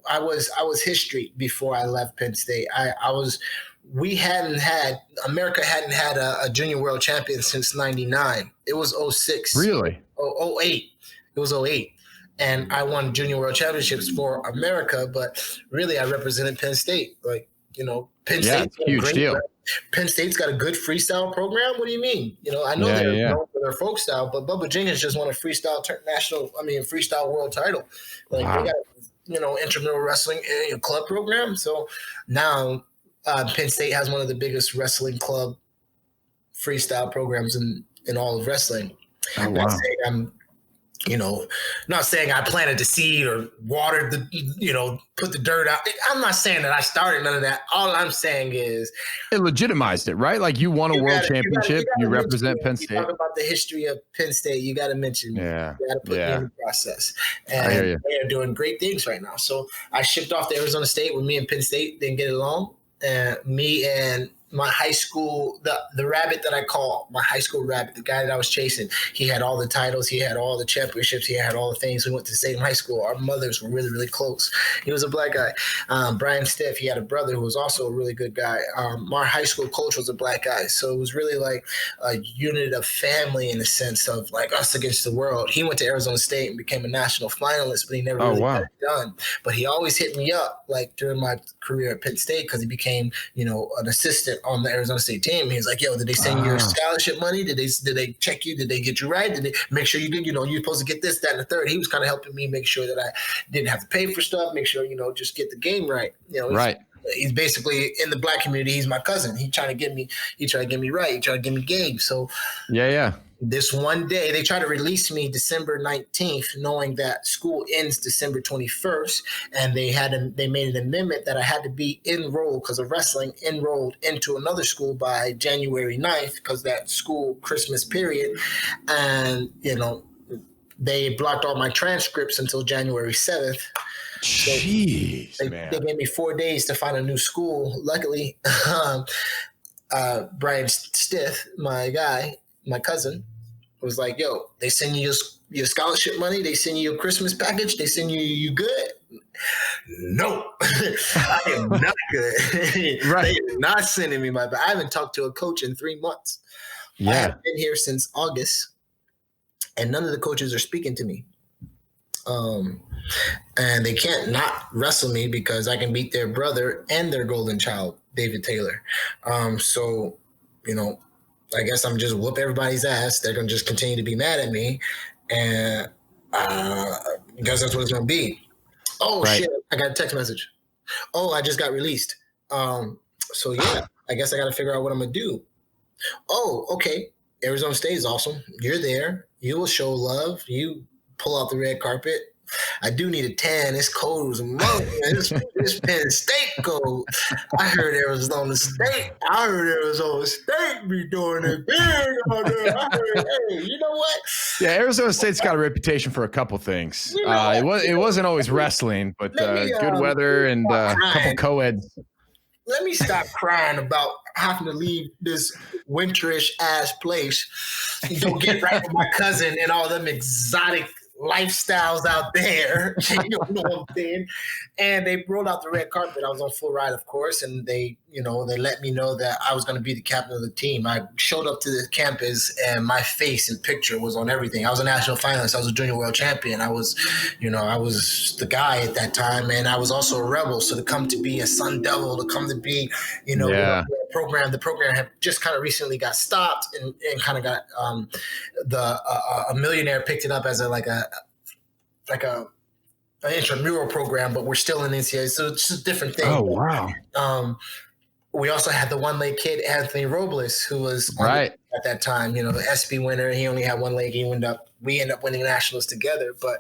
I was history before I left Penn State. America hadn't had a junior world champion since 99. It was 06. Really? 08. It was 08. And I won junior world championships for America, but really I represented Penn State. Penn State's a huge deal. Penn State's got a good freestyle program. What do you mean? I know they're known for their folk style, but Bubba Jenkins just won a freestyle world title. They got intramural wrestling club program. So now Penn State has one of the biggest wrestling club freestyle programs in all of wrestling. Oh, wow. Not saying I planted the seed or watered put the dirt out. I'm not saying that I started none of that. All I'm saying is it legitimized it, right? Like you won a world championship. You represent Penn State. Talk about the history of Penn State. You got to mention. Yeah. You got to put me in the process. And they are doing great things right now. So I shipped off to Arizona State where me and Penn State didn't get along. And me and my high school, the rabbit that I call my high school rabbit, the guy that I was chasing, he had all the titles, he had all the championships, he had all the things. We went to the same high school. Our mothers were really, really close. He was a black guy. Brian Stiff, he had a brother who was also a really good guy. Our high school coach was a black guy. So it was really like a unit of family in the sense of like us against the world. He went to Arizona State and became a national finalist, but he never really got it done. But he always hit me up like during my career at Penn State because he became, an assistant on the Arizona State team. He's like, yo, did they send you your scholarship money? Did they check you? Did they get you right? Did they make sure you did, you're supposed to get this, that, and the third? He was kind of helping me make sure that I didn't have to pay for stuff, make sure, just get the game right. He's basically in the black community. He's my cousin. He tried to get me right. He tried to get me game. So this one day they tried to release me December 19th, knowing that school ends December 21st. And they made an amendment that I had to be enrolled because of wrestling, enrolled into another school by January 9th because that school Christmas period. And, they blocked all my transcripts until January 7th. Jeez, they gave me 4 days to find a new school. Luckily, Brian Stiff, my cousin, was like, yo, they send you your scholarship money. They send you your Christmas package. They send you good. No, I am not good. Right. They are not sending me I haven't talked to a coach in 3 months. I have been here since August, and none of the coaches are speaking to me. And they can't not wrestle me because I can beat their brother and their golden child, David Taylor. So, I guess I'm just whoop everybody's ass. They're going to just continue to be mad at me. And I guess that's what it's going to be. Oh, shit. I got a text message. Oh, I just got released. So, I guess I got to figure out what I'm going to do. Oh, okay. Arizona State is awesome. You're there. You will show love. You pull out the red carpet. I do need a tan. It's cold as a mother. It's Penn State cold. I heard Arizona State. Be doing it big on there. I heard, hey, you know what? Yeah, Arizona State's got a reputation for a couple things. It wasn't always wrestling, but good weather and a couple co-eds. let me stop crying about having to leave this winterish ass place and go get right with my cousin and all them exotic lifestyles out there. You know what I'm saying? And they rolled out the red carpet. I was on full ride, of course, and they let me know that I was going to be the captain of the team. I showed up to the campus and my face and picture was on everything. I was a national finalist. I was a junior world champion. I was the guy at that time, and I was also a rebel. So to come to be a Sun Devil, to come to be, the program had just kind of recently got stopped and kind of got a millionaire picked it up as an intramural program, but we're still in NCAA, so it's just a different thing. Oh, wow. We also had the one-leg kid, Anthony Robles, who was right at that time, the SB winner. He only had one leg. We ended up winning nationals together, but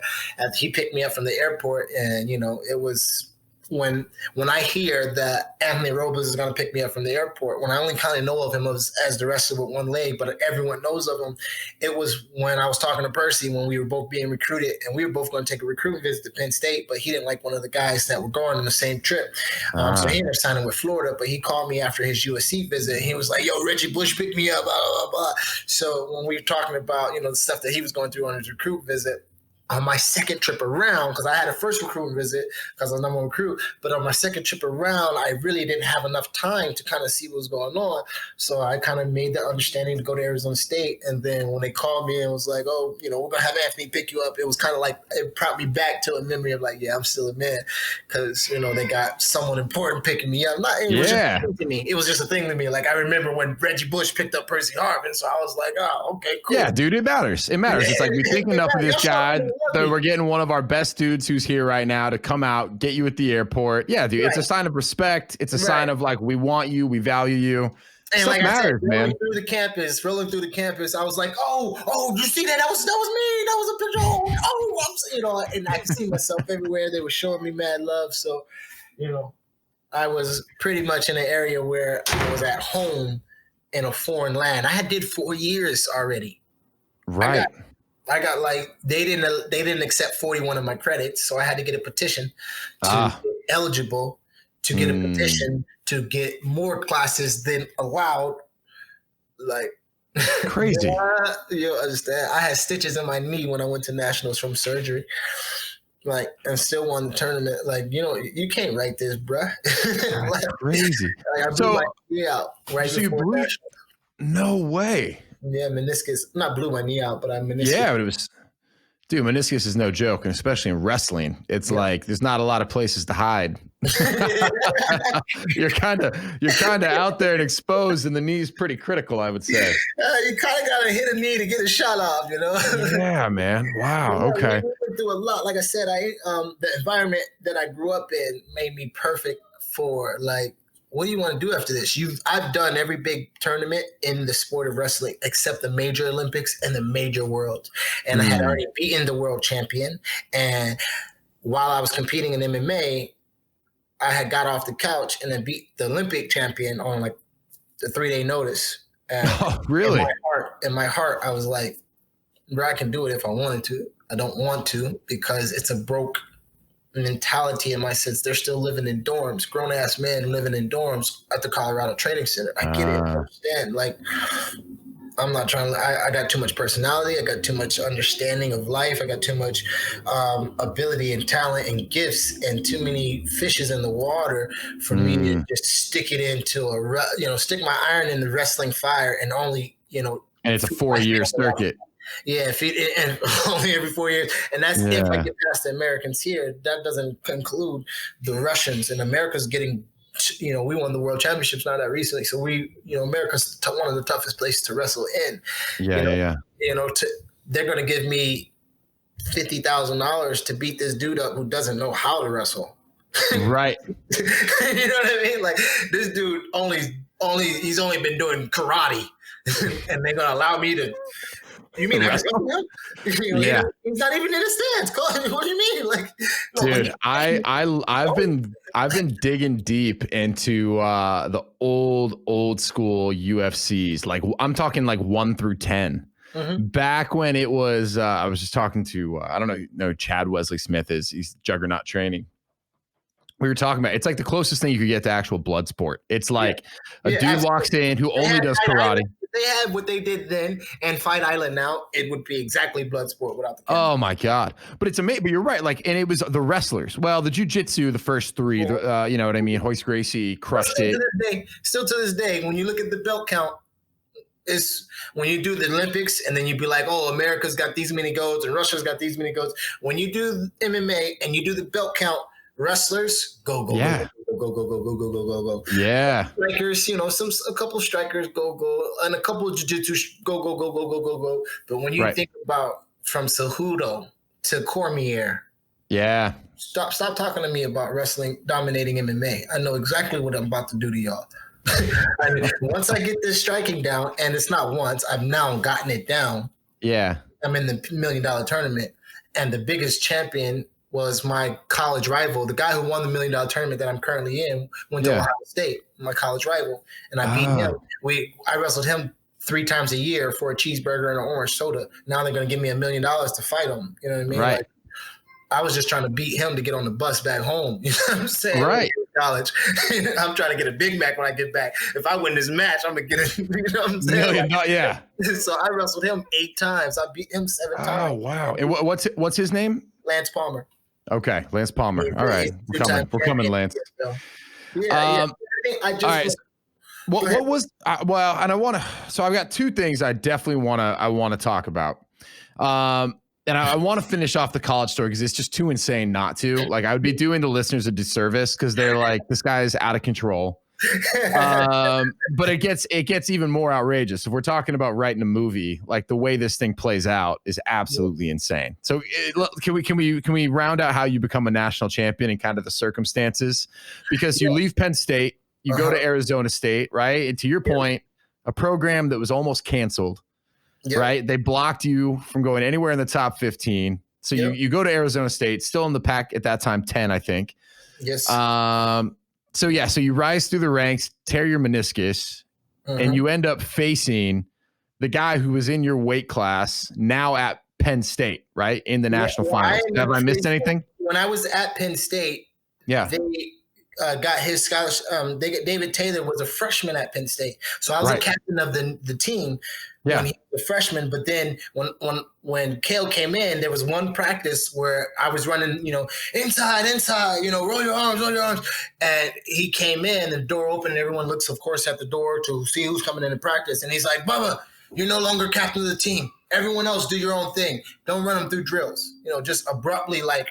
he picked me up from the airport, and, it was when I hear that Anthony Robles is going to pick me up from the airport, when I only kind of know of him as the wrestler with one leg, but everyone knows of him, it was when I was talking to Percy when we were both being recruited, and we were both going to take a recruiting visit to Penn State, but he didn't like one of the guys that were going on the same trip. So he ended up signing with Florida, but he called me after his USC visit, and he was like, yo, Reggie Bush picked me up, blah, blah, blah. So when we were talking about, the stuff that he was going through on his recruit visit, on my second trip around, because I had a first recruiting visit because I was number one recruit, but on my second trip around, I really didn't have enough time to kind of see what was going on. So I kind of made the understanding to go to Arizona State. And then when they called me and was like, oh, we're going to have Anthony pick you up, it was kind of like, it brought me back to a memory of like, yeah, I'm still a man, because, they got someone important picking me up. It was just a thing to me. It was just a thing to me. Like, I remember when Reggie Bush picked up Percy Harvin, so I was like, oh, okay, cool. Yeah, dude, it matters. It matters. It's like we think enough of this guy. So we're getting one of our best dudes who's here right now to come out, get you at the airport. Yeah, dude, it's a sign of respect. It's a sign of like, we want you, we value you. And stuff like matters, man. Rolling through the campus, I was like, oh, you see that? That was me. That was a picture. And I could see myself everywhere. They were showing me mad love. So, I was pretty much in an area where I was at home in a foreign land. I did 4 years already. Right. I got like, they didn't accept 41 of my credits, so I had to get a petition to get eligible, to get a petition to get more classes than allowed. Like, crazy. You understand? I had stitches in my knee when I went to nationals from surgery. Like, and still won the tournament. Like, you can't write this, bruh. That's crazy. Like, I blew my knee out right before nationals. No way. Yeah, meniscus. Not blew my knee out, but I meniscus. Yeah, but it was, dude, meniscus is no joke, and especially in wrestling. It's like there's not a lot of places to hide. You're kind of out there and exposed, and the knee's pretty critical, I would say. You kind of gotta hit a knee to get a shot off, Yeah, man. Wow. Okay. I went through a lot. Like I said, the environment that I grew up in made me perfect for like, what do you want to do after this? I've done every big tournament in the sport of wrestling except the major Olympics and the major worlds. And I had already beaten the world champion. And while I was competing in MMA, I had got off the couch and then beat the Olympic champion on like the 3-day notice. Oh, really? In my heart, I was like, bro, I can do it if I wanted to. I don't want to because it's a broke mentality in my sense. They're still living in dorms, grown-ass men living in dorms at the Colorado Training Center. I get it. I understand. Like, I'm not trying to, I got too much personality. I got too much understanding of life. I got too much ability and talent and gifts and too many fishes in the water for me to just stick it into stick my iron in the wrestling fire and only, and it's a 4-year circuit. Yeah, and only every 4 years. And that's if I get past the Americans here. That doesn't include the Russians. And America's getting, we won the world championships not that recently. So America's one of the toughest places to wrestle in. Yeah. They're going to give me $50,000 to beat this dude up who doesn't know how to wrestle. Right. You know what I mean? Like, this dude he's only been doing karate. And they're going to allow me to. You mean yeah. He's not even in the stands. What do you mean? Like, dude, I've been digging deep into the old school UFCs. Like, I'm talking like 1 through 10. Mm-hmm. Back when it was, I was just talking to I don't know Chad Wesley Smith is. He's Juggernaut Training. we were talking about, it's like the closest thing you could get to actual blood sport. It's like a dude absolutely. walks in who only does Fight karate. Island. If they had what they did then and Fight Island now, it would be exactly blood sport without the camera. Oh my God. But it's amazing. But you're right. Like, and it was the wrestlers. Well, the jiu-jitsu, the first three, you know what I mean? Hoist Gracie crushed it. Still to this day, when you look at the belt count, it's when you do the Olympics and then you'd be like, oh, America's got these many golds and Russia's got these many golds. When you do MMA and you do the belt count, wrestlers go. Yeah. Go. Yeah. Strikers, you know, a couple strikers go, and a couple of jiu-jitsu go. But when you think about from Cejudo to Cormier, yeah. Stop talking to me about wrestling dominating MMA. I know exactly what I'm about to do to y'all. I mean, once I get this striking down, and it's not once, I've now gotten it down. Yeah. I'm in the $1 million tournament, and the biggest champion was my college rival. The guy who won the $1 million tournament that I'm currently in went to Ohio State, my college rival, and I beat him. I wrestled him 3 times a year for a cheeseburger and an orange soda. Now they're going to give me $1 million to fight him. You know what I mean? Right. Like, I was just trying to beat him to get on the bus back home. You know what I'm saying? Right. College. I'm trying to get a Big Mac when I get back. If I win this match, I'm going to get it. You know what I'm saying? Yeah. So I wrestled him 8 times. I beat him 7 times. Oh, wow. And what's his name? Lance Palmer. Okay. Lance Palmer. All right. We're coming, Lance. Yeah. I just. All right. What was, and I want to, so I've got 2 things I definitely want to talk about. And I want to finish off the college story because it's just too insane not to. Like, I would be doing the listeners a disservice because they're like, this guy is out of control. But it gets even more outrageous. If we're talking about writing a movie, like the way this thing plays out is absolutely insane. So can we round out how you become a national champion and kind of the circumstances? Because you leave Penn State, you go to Arizona State, right? And to your point, a program that was almost canceled. Right. They blocked you from going anywhere in the top 15. So you go to Arizona State, still in the pack at that time, 10, I think. Yes. So you rise through the ranks, tear your meniscus, and you end up facing the guy who was in your weight class now at Penn State, right? In the national finals. Have I missed anything? When I was at Penn State, they got his scholarship. David Taylor was a freshman at Penn State. So I was a captain of the team. When he was a freshman, but then when Kale came in, there was one practice where I was running, inside, roll your arms, and he came in, the door opened, and everyone looks, of course, at the door to see who's coming into practice, and he's like, Bubba, you're no longer captain of the team. Everyone else do your own thing. Don't run them through drills. Just abruptly, like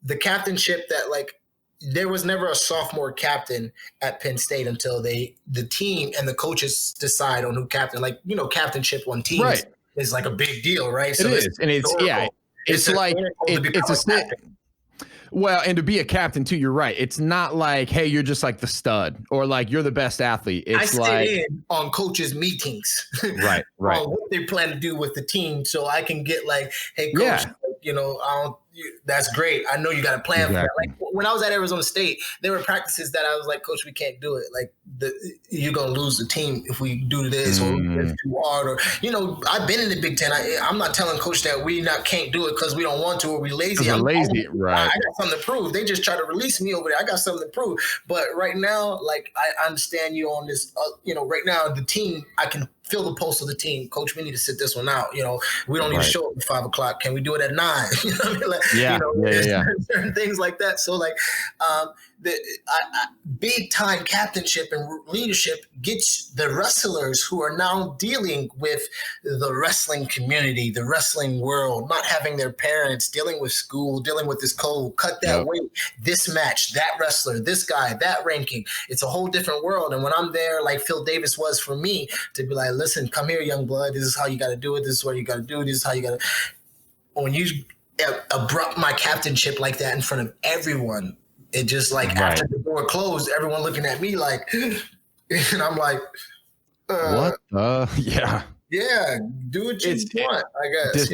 the captainship that like. There was never a sophomore captain at Penn State until the team and the coaches decide on who captain. Like, captainship on teams is like a big deal, right? So it is. And and to be a captain too, you're right. It's not like, hey, you're just like the stud or like you're the best athlete. It's I sit in on coaches' meetings. Right. On what they plan to do with the team. So I can get like, hey, coach, that's great. I know you got a plan for that. Like when I was at Arizona State, there were practices that I was like, Coach, we can't do it. Like you're gonna lose the team if we do this or it's too hard. Or I've been in the Big Ten. I'm not telling Coach that we can't do it because we don't want to or we lazy. We're lazy, right? I got something to prove. They just try to release me over there. I got something to prove. But right now, like I understand you on this. Right now the team, I can feel the pulse of the team. Coach, we need to sit this one out. We don't need to show up at 5 o'clock. Can we do it at 9? You know what I mean? Like, certain things like that. So like, big time captainship and leadership gets the wrestlers who are now dealing with the wrestling community, the wrestling world, not having their parents, dealing with school, dealing with this code, cut that weight, this match, that wrestler, this guy, that ranking. It's a whole different world. And when I'm there, like Phil Davis was for me, to be like, listen, come here, young blood. This is how you got to do it. This is what you got to do. This is how you got to. When you abrupt my captainship like that in front of everyone, it just like after the door closed, everyone looking at me like, and I'm like, what? Yeah, do what you want, I guess.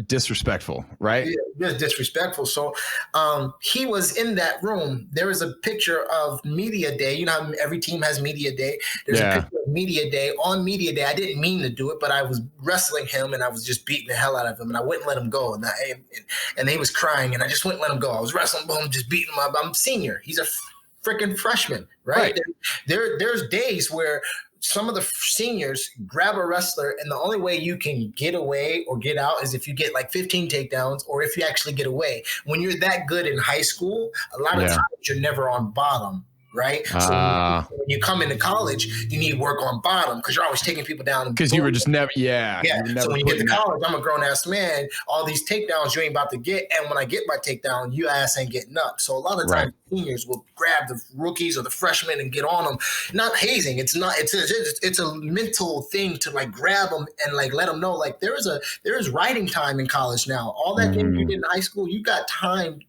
Disrespectful, right? Yeah, just disrespectful. So he was in that room. There was a picture of media day. You know how every team has media day. There's a picture of media day. On media day, I didn't mean to do it, but I was wrestling him and I was just beating the hell out of him and I wouldn't let him go. And he was crying and I just wouldn't let him go. I was wrestling, boom, just beating him up. I'm senior. He's a freaking freshman, right? There's days where some of the seniors grab a wrestler, and the only way you can get away or get out is if you get like 15 takedowns or if you actually get away. When you're that good in high school, a lot of times you're never on bottom. Right. So when you come into college, you need work on bottom because you're always taking people down. Because you were just never, So when you get to college, I'm a grown ass man. All these takedowns you ain't about to get. And when I get my takedown, you ass ain't getting up. So a lot of times seniors will grab the rookies or the freshmen and get on them. Not hazing. It's a mental thing to like grab them and like let them know like there is writing time in college now. All that thing you did in high school, you got time.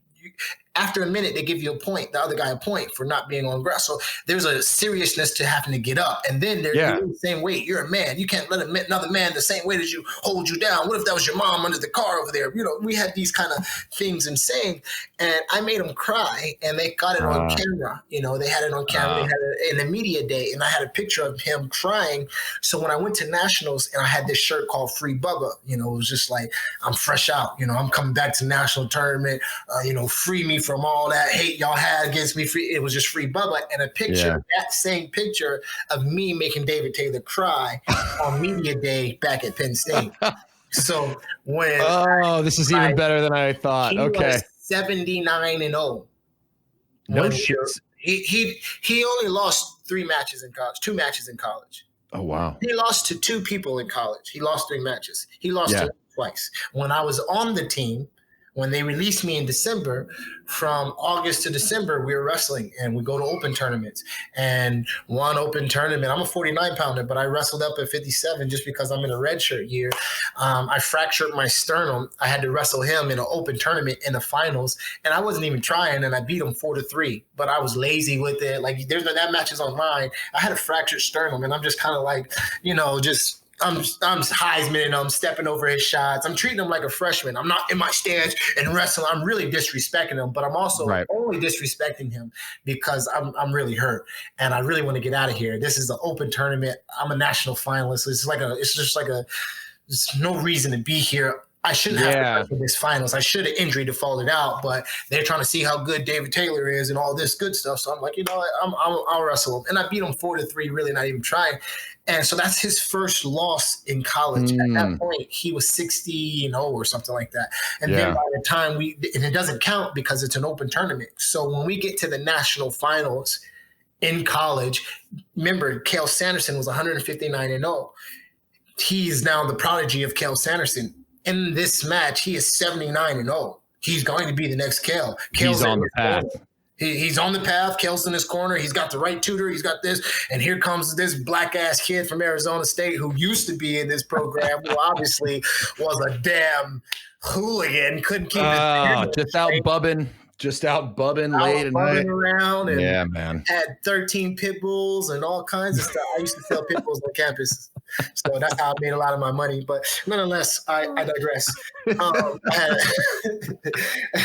After a minute, they give you a point, the other guy a point for not being on grass. So there's a seriousness to having to get up. And then they're the same weight. You're a man. You can't let another man the same weight as you hold you down. What if that was your mom under the car over there? You know, we had these kind of things and saying, and I made them cry and they got it on camera. You know, they had it on camera. They had it in the media day and I had a picture of him crying. So when I went to nationals and I had this shirt called Free Bubba, you know, it was just like, I'm fresh out. You know, I'm coming back to national tournament, you know, free me from all that hate y'all had against me. It was just Free Bubba. And a picture, that same picture of me making David Taylor cry on media day back at Penn State. So when this is even better than I thought. He was 79-0. No shit. He only lost 2 matches in college. Oh wow. He lost to 2 people in college. He lost 3 matches. He lost to twice. When I was on the team, when they released me in December, from August to December, we were wrestling and we go to open tournaments. And one open tournament, I'm a 49-pounder, but I wrestled up at 57 just because I'm in a redshirt year. I fractured my sternum. I had to wrestle him in an open tournament in the finals, and I wasn't even trying, and I beat him 4-3. But I was lazy with it. Like that match is online. I had a fractured sternum, and I'm just kind of like, you know, just. I'm Heisman and I'm stepping over his shots. I'm treating him like a freshman. I'm not in my stance and wrestling. I'm really disrespecting him, but I'm also only disrespecting him because I'm really hurt and I really want to get out of here. This is an open tournament. I'm a national finalist. There's no reason to be here. I shouldn't have to play this finals. I should have injury defaulted out, but they're trying to see how good David Taylor is and all this good stuff. So I'm like, you know what? I'll wrestle him. And I beat him 4-3, really not even trying. And so that's his first loss in college. At that point, he was 60-0 or something like that. And then by the time and it doesn't count because it's an open tournament. So when we get to the national finals in college, remember, Cael Sanderson was 159-0. He's now the prodigy of Cael Sanderson. In this match, he is 79-0. He's going to be the next Cael. He's on the path. He's on the path. Cael's in his corner. He's got the right tutor. He's got this. And here comes this black-ass kid from Arizona State who used to be in this program, who obviously was a damn hooligan. Couldn't keep his just out bubbing late at night. Around and man. Had 13 pit bulls and all kinds of stuff. I used to sell pit bulls on campus. So that's how I made a lot of my money. But nonetheless, I digress.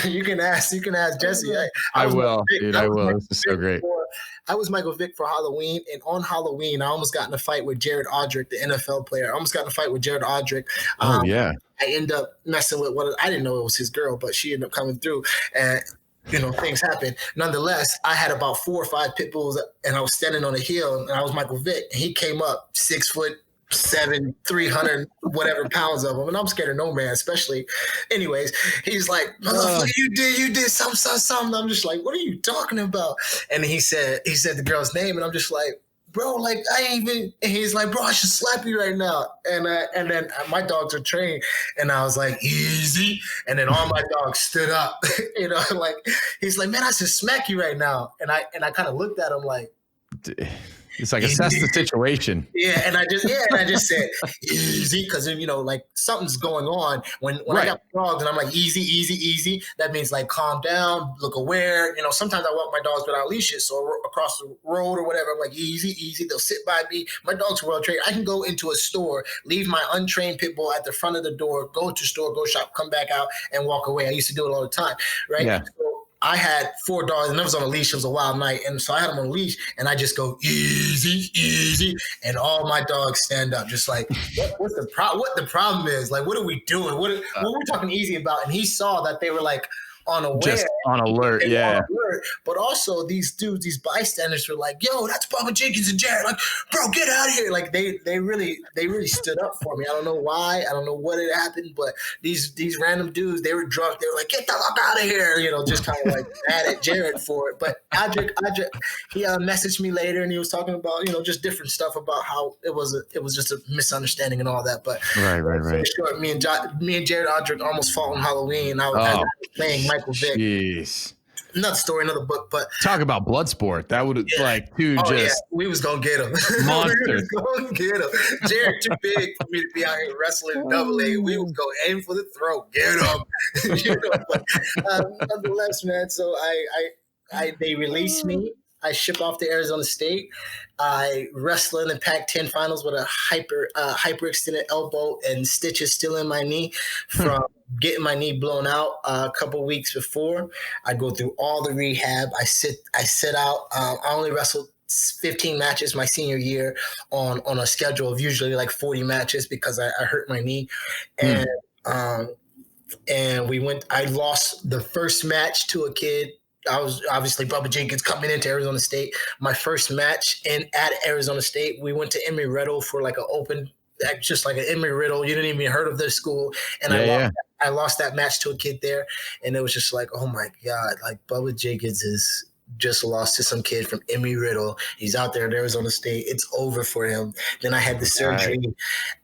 You can ask Jesse. I will, dude. I will. This is so great. I was Michael Vick for Halloween, and on Halloween, I almost got in a fight with Jared Odrick, the NFL player. I almost got in a fight with Jared Odrick. I ended up messing with I didn't know it was his girl, but she ended up coming through, and you know, things happen. Nonetheless, I had about 4 or 5 pit bulls, and I was standing on a hill, and I was Michael Vick, and he came up 6'7", 300 whatever pounds of him, and I'm scared of no man, especially. Anyways, he's like, you did something. I'm just like, what are you talking about? And he said the girl's name, and I'm just like, bro, like I ain't even. And he's like, bro, I should slap you right now. And then my dogs are trained, and I was like, easy. And then all my dogs stood up, you know, like he's like, man, I should smack you right now. And I kind of looked at him like, It's like assess the situation. Yeah, and I just said easy because like something's going on when I got dogs and I'm like easy, easy, easy. That means like calm down, look aware. Sometimes I walk my dogs without leashes, so across the road or whatever, I'm like easy, easy. They'll sit by me. My dogs are well trained. I can go into a store, leave my untrained pit bull at the front of the door, go to store, go shop, come back out, and walk away. I used to do it all the time, right? Yeah. So I had 4 dogs and I was on a leash. It was a wild night. And so I had them on a leash and I just go easy, easy. And all my dogs stand up just like, what the problem is? Like, what are we doing? What are we talking easy about? And he saw that they were like unaware. Just on alert, yeah. On alert. But also these dudes, these bystanders were like, yo, that's Bubba Jenkins and Jared. Like, bro, get out of here. Like they really stood up for me. I don't know why. I don't know what had happened, but these random dudes, they were drunk. They were like, get the fuck out of here. Just kind of like mad at Jared for it. But Adric, he messaged me later and he was talking about, just different stuff about how it was just a misunderstanding and all that. But right. Short, me and Jared Adric almost fought on Halloween. I was playing Michael Vick. Jeez. Another story, another book, but talk about blood sport. That would we was gonna get him. Monster. We was gonna get him. Jared too big for me to be out here wrestling double A. We was gonna aim for the throat, get him. But nonetheless, man. So they released me. I shipped off to Arizona State. I wrestled in the Pac-10 finals with a hyperextended elbow and stitches still in my knee from getting my knee blown out a couple weeks before. I go through all the rehab. I sit out. I only wrestled 15 matches my senior year on a schedule of usually like 40 matches because I hurt my knee. And I lost the first match to a kid. I was obviously Bubba Jenkins coming into Arizona State. My first match at Arizona State, we went to Embry-Riddle for like just like an Embry-Riddle. You didn't even heard of their school. And I lost that match to a kid there. And it was just like, oh my God, like Bubba Jenkins is just lost to some kid from Embry-Riddle. He's out there at Arizona State. It's over for him. Then I had the surgery.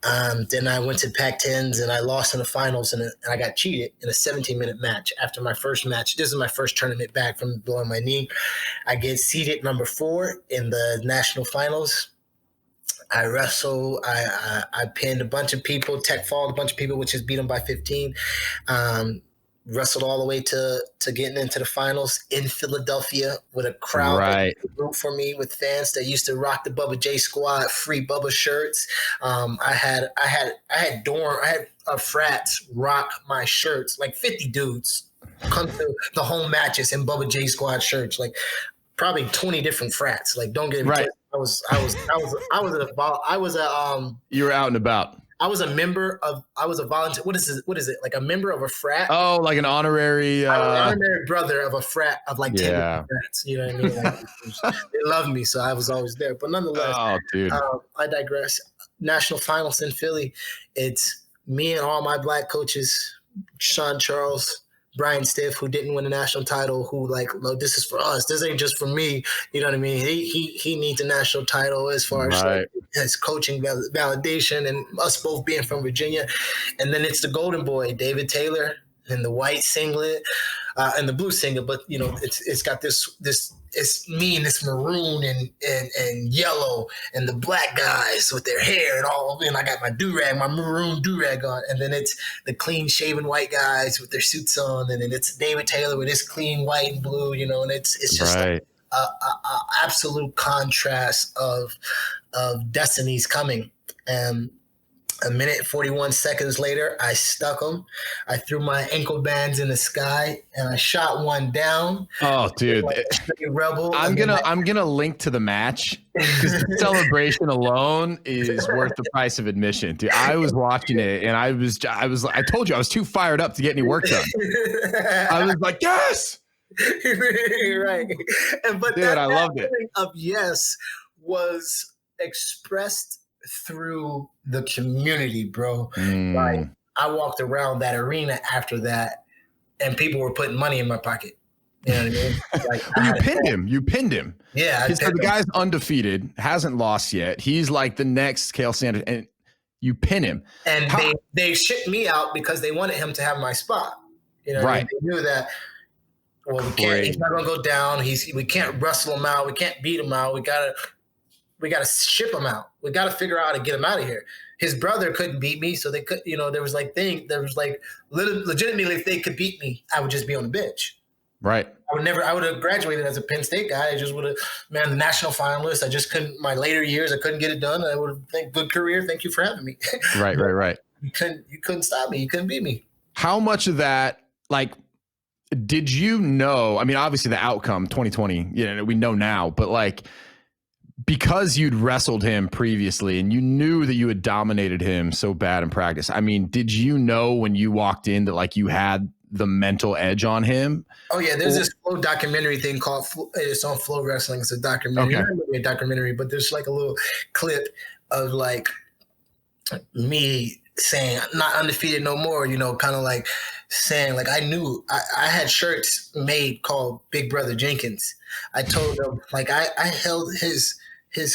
Then I went to Pac-10s and I lost in the finals and I got cheated in a 17-minute match. After my first match, this is my first tournament back from blowing my knee. I get seeded number 4 in the national finals. I wrestle. I pinned a bunch of people, tech followed a bunch of people, which is beat them by 15. Wrestled all the way to getting into the finals in Philadelphia with a crowd that root for me, with fans that used to rock the Bubba J Squad free Bubba shirts. I had frats rock my shirts, like 50 dudes come to the home matches in Bubba J Squad shirts, like probably 20 different frats. Like, don't get me wrong. You were out and about. I was a volunteer. What is it? Like a member of a frat? Oh, like an honorary. I was an honorary brother of a frat of like 10 frats. You know what I mean? Like, they loved me, so I was always there. But nonetheless, I digress. National finals in Philly. It's me and all my black coaches, Sean Charles, Brian Stiff, who didn't win a national title, who like, look, this is for us. This ain't just for me. You know what I mean? He needs a national title as far as like, his coaching validation and us both being from Virginia. And then it's the golden boy, David Taylor, in the white singlet and the blue singlet. But, it's got this it's me in this maroon and yellow, and the black guys with their hair and all. And I got my do-rag, my maroon do-rag on. And then it's the clean-shaven white guys with their suits on. And then it's David Taylor with his clean white and blue, and it's just like a absolute contrast of destinies coming. And a minute 41 seconds later, I stuck them. I threw my ankle bands in the sky and I shot one down. Oh, dude! Like a rebel. I'm gonna link to the match because the celebration alone is worth the price of admission. Dude, I was watching it and I told you I was too fired up to get any work done. I was like, yes, right. But dude, I loved it. Of yes was expressed through the community, bro. Like, I walked around that arena after that and people were putting money in my pocket. You know what I mean? Like, you pinned him. Yeah. So the guy's undefeated, hasn't lost yet. He's like the next Cael Sanders, and you pin him. And they shipped me out because they wanted him to have my spot. You know, right. They knew that, well, he's not going to go down. We can't wrestle him out. We can't beat him out. We got to we got to ship him out. We got to figure out how to get him out of here. His brother couldn't beat me, so they could, there was like legitimately, if they could beat me, I would just be on the bench. Right. I would have graduated as a Penn State guy. I just would have, the national finalist. I just couldn't, my later years, I couldn't get it done. I would have think good career. Thank you for having me. Right. You couldn't stop me. You couldn't beat me. How much of that, like, did you know? I mean, obviously the outcome 2020, we know now, but like, because you'd wrestled him previously and you knew that you had dominated him so bad in practice. I mean, did you know when you walked in that like you had the mental edge on him? Oh yeah, there's this Flow documentary thing called it's on Flow Wrestling. It's a documentary, okay. Not really a documentary, but there's like a little clip of like me saying not undefeated no more, kind of like saying like I knew I had shirts made called Big Brother Jenkins. I told him like I held his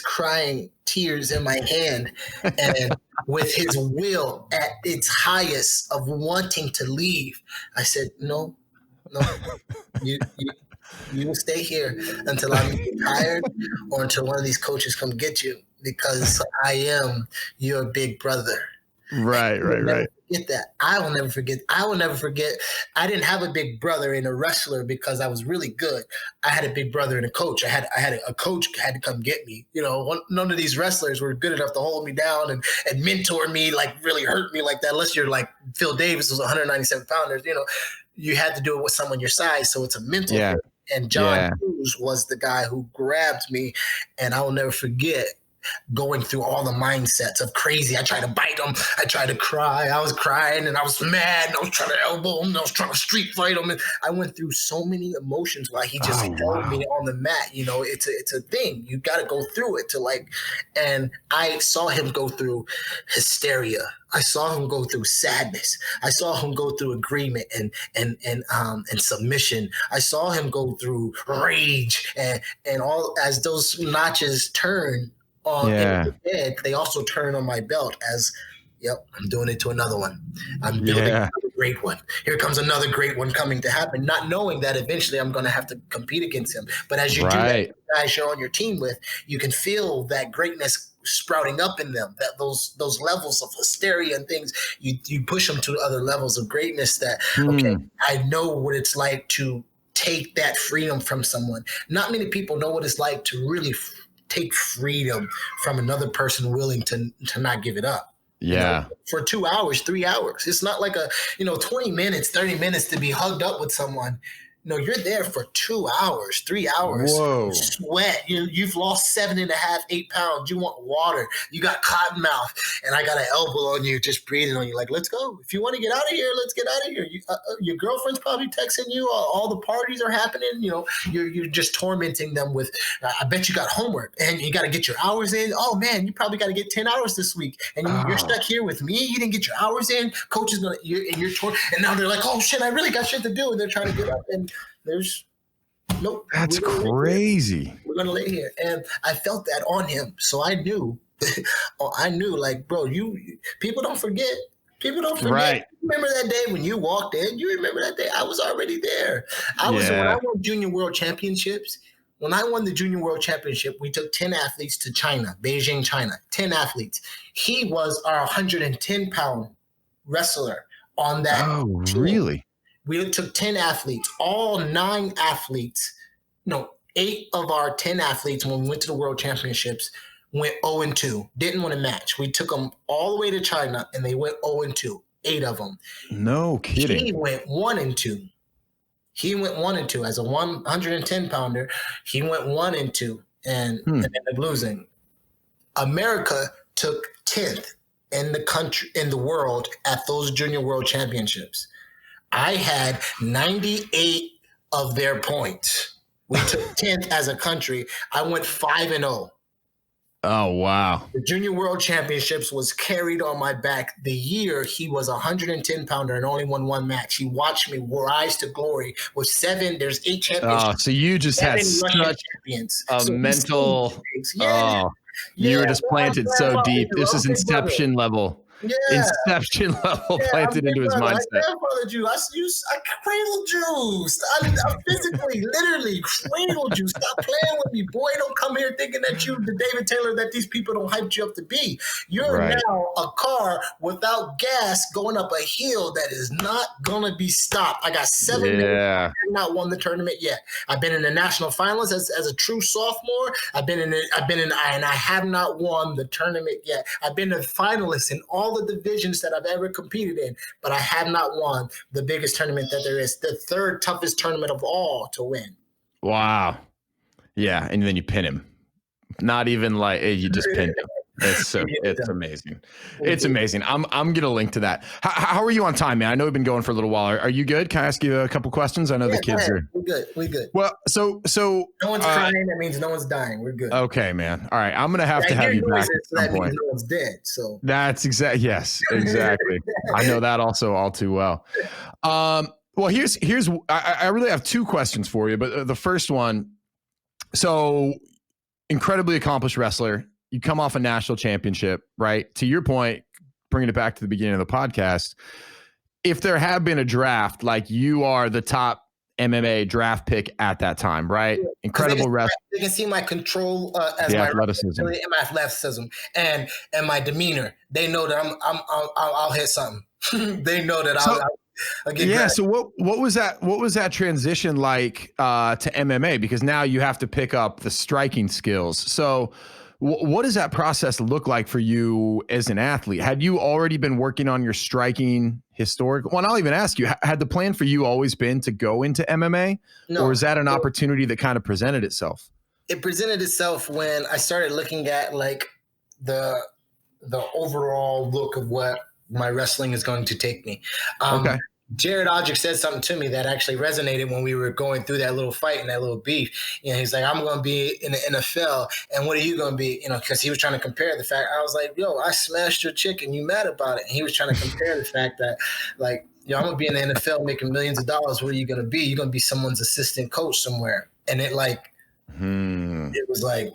crying tears in my hand, and with his will at its highest of wanting to leave, I said, no, you will stay here until I'm retired or until one of these coaches come get you, because I am your big brother. Right. Forget that. I will never forget. I didn't have a big brother and a wrestler because I was really good. I had a big brother and a coach. I had a coach had to come get me. None of these wrestlers were good enough to hold me down and mentor me, like really hurt me like that. Unless you're like Phil Davis was 197 pounders. You had to do it with someone your size. So it's a mental thing. And John Hughes was the guy who grabbed me, and I will never forget going through all the mindsets of crazy. I tried to bite him. I tried to cry. I was crying and I was mad and I was trying to elbow him and I was trying to street fight him. And I went through so many emotions while he just held me on the mat. It's a thing. You got to go through it and I saw him go through hysteria. I saw him go through sadness. I saw him go through agreement and submission. I saw him go through rage and all as those notches turn on in the head, they also turn on my belt as, yep, I'm doing it to another one. I'm building another great one. Here comes another great one coming to happen, not knowing that eventually I'm going to have to compete against him. But as you do that, the guys you're on your team with, you can feel that greatness sprouting up in them, that those levels of hysteria and things, you push them to other levels of greatness that, okay, I know what it's like to take that freedom from someone. Not many people know what it's like to really take freedom from another person willing to not give it up. Yeah. For 2 hours, 3 hours. It's not like 20 minutes, 30 minutes to be hugged up with someone. No, you're there for 2 hours, 3 hours. Whoa. You sweat. You've lost 7.5, 8 pounds. You want water. You got cotton mouth. And I got an elbow on you, just breathing on you. Like, let's go. If you want to get out of here, let's get out of here. Your girlfriend's probably texting you. All the parties are happening. You're just tormenting them with, I bet you got homework. And you got to get your hours in. Oh, man, you probably got to get 10 hours this week. And you're stuck here with me. You didn't get your hours in. Coach is going to, you're torn. And now they're like, oh, shit, I really got shit to do. And they're trying to get up. And there's nope. That's crazy. We're gonna lay here, and I felt that on him, so I knew. Like, bro, people don't forget. People don't forget. Right. Remember that day when you walked in? You remember that day? I was already there. When I won Junior World Championships. When I won the Junior World Championship, we took 10 athletes to China, Beijing, China. 10 athletes. He was our 110-pound wrestler on that team. Really? We took 10 athletes, all 9 athletes, 8 of our 10 athletes when we went to the World Championships went 0-2, didn't win a match. We took them all the way to China and they went 0-2, 8 of them. No kidding. He went 1-2. He went 1-2 as a 110-pounder. He went 1-2 and ended up losing. America took 10th in the world at those Junior World Championships. I had 98 of their points. We took 10th as a country. I went 5-0. Oh, wow. The Junior World Championships was carried on my back. The year he was a 110-pounder and only won 1 match. He watched me rise to glory with 7. There's 8 championships. Oh, so you just had such a mental. You were just planted so deep. This is Inception level. inception level planted into his mindset. I grandfathered you. I cradled you. I physically, literally cradled you. Stop playing with me, boy. Don't come here thinking that you, the David Taylor that these people don't hype you up to be. You're now a car without gas going up a hill that is not gonna be stopped. I got 7 minutes. I have not won the tournament yet. I've been in the national finals as a true sophomore. I've been in, and I have not won the tournament yet. I've been a finalist in all the divisions that I've ever competed in, but I have not won the biggest tournament that there is, the third toughest tournament of all to win. Wow. Yeah, and then you pin him. Not even like you just pinned him. It's amazing. It's amazing. I'm gonna link to that. How are you on time, man? I know we've been going for a little while. Are you good? Can I ask you a couple questions? I know the kids are. We're good. Well, so no one's crying. That means no one's dying. We're good. Okay, man. All right, I'm gonna have to have you back at some point. No one's dead. So that's exactly. Yes, exactly. I know that also all too well. Well, here's. I really have two questions for you, but the first one. So, incredibly accomplished wrestler. You come off a national championship, right? To your point, bringing it back to the beginning of the podcast, if there had been a draft, like you are the top MMA draft pick at that time, right? Yeah. Incredible wrestler. They can see my control as the my athleticism, and my demeanor. They know that I'll hit something. They know that I'll get grabbed. So what was that transition like to MMA? Because now you have to pick up the striking skills. So what does that process look like for you as an athlete? Had you already been working on your striking historical? Well, I'll even ask you, had the plan for you always been to go into MMA? No. Or is that an opportunity that kind of presented itself? It presented itself when I started looking at like the overall look of what my wrestling is going to take me. Okay. Jared Odrick said something to me that actually resonated when we were going through that little fight and that little beef. You know, he's like, I'm going to be in the NFL. And what are you going to be? You know, because he was trying to compare the fact. I was like, yo, I smashed your chick and you mad about it. And he was trying to compare the fact that, like, yo, I'm going to be in the NFL making millions of dollars. What are you going to be? You're going to be someone's assistant coach somewhere. And it like, it was like,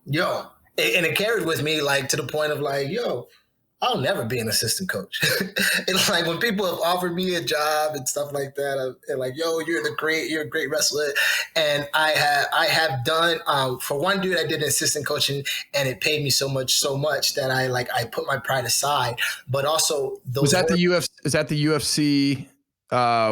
yo. And it carried with me like to the point of like, yo, I'll never be an assistant coach. It's like when people have offered me a job and stuff like that, they're like, yo, you're a great wrestler. And I have done, for one dude, I did assistant coaching and it paid me so much that I put my pride aside, but also is that the UFC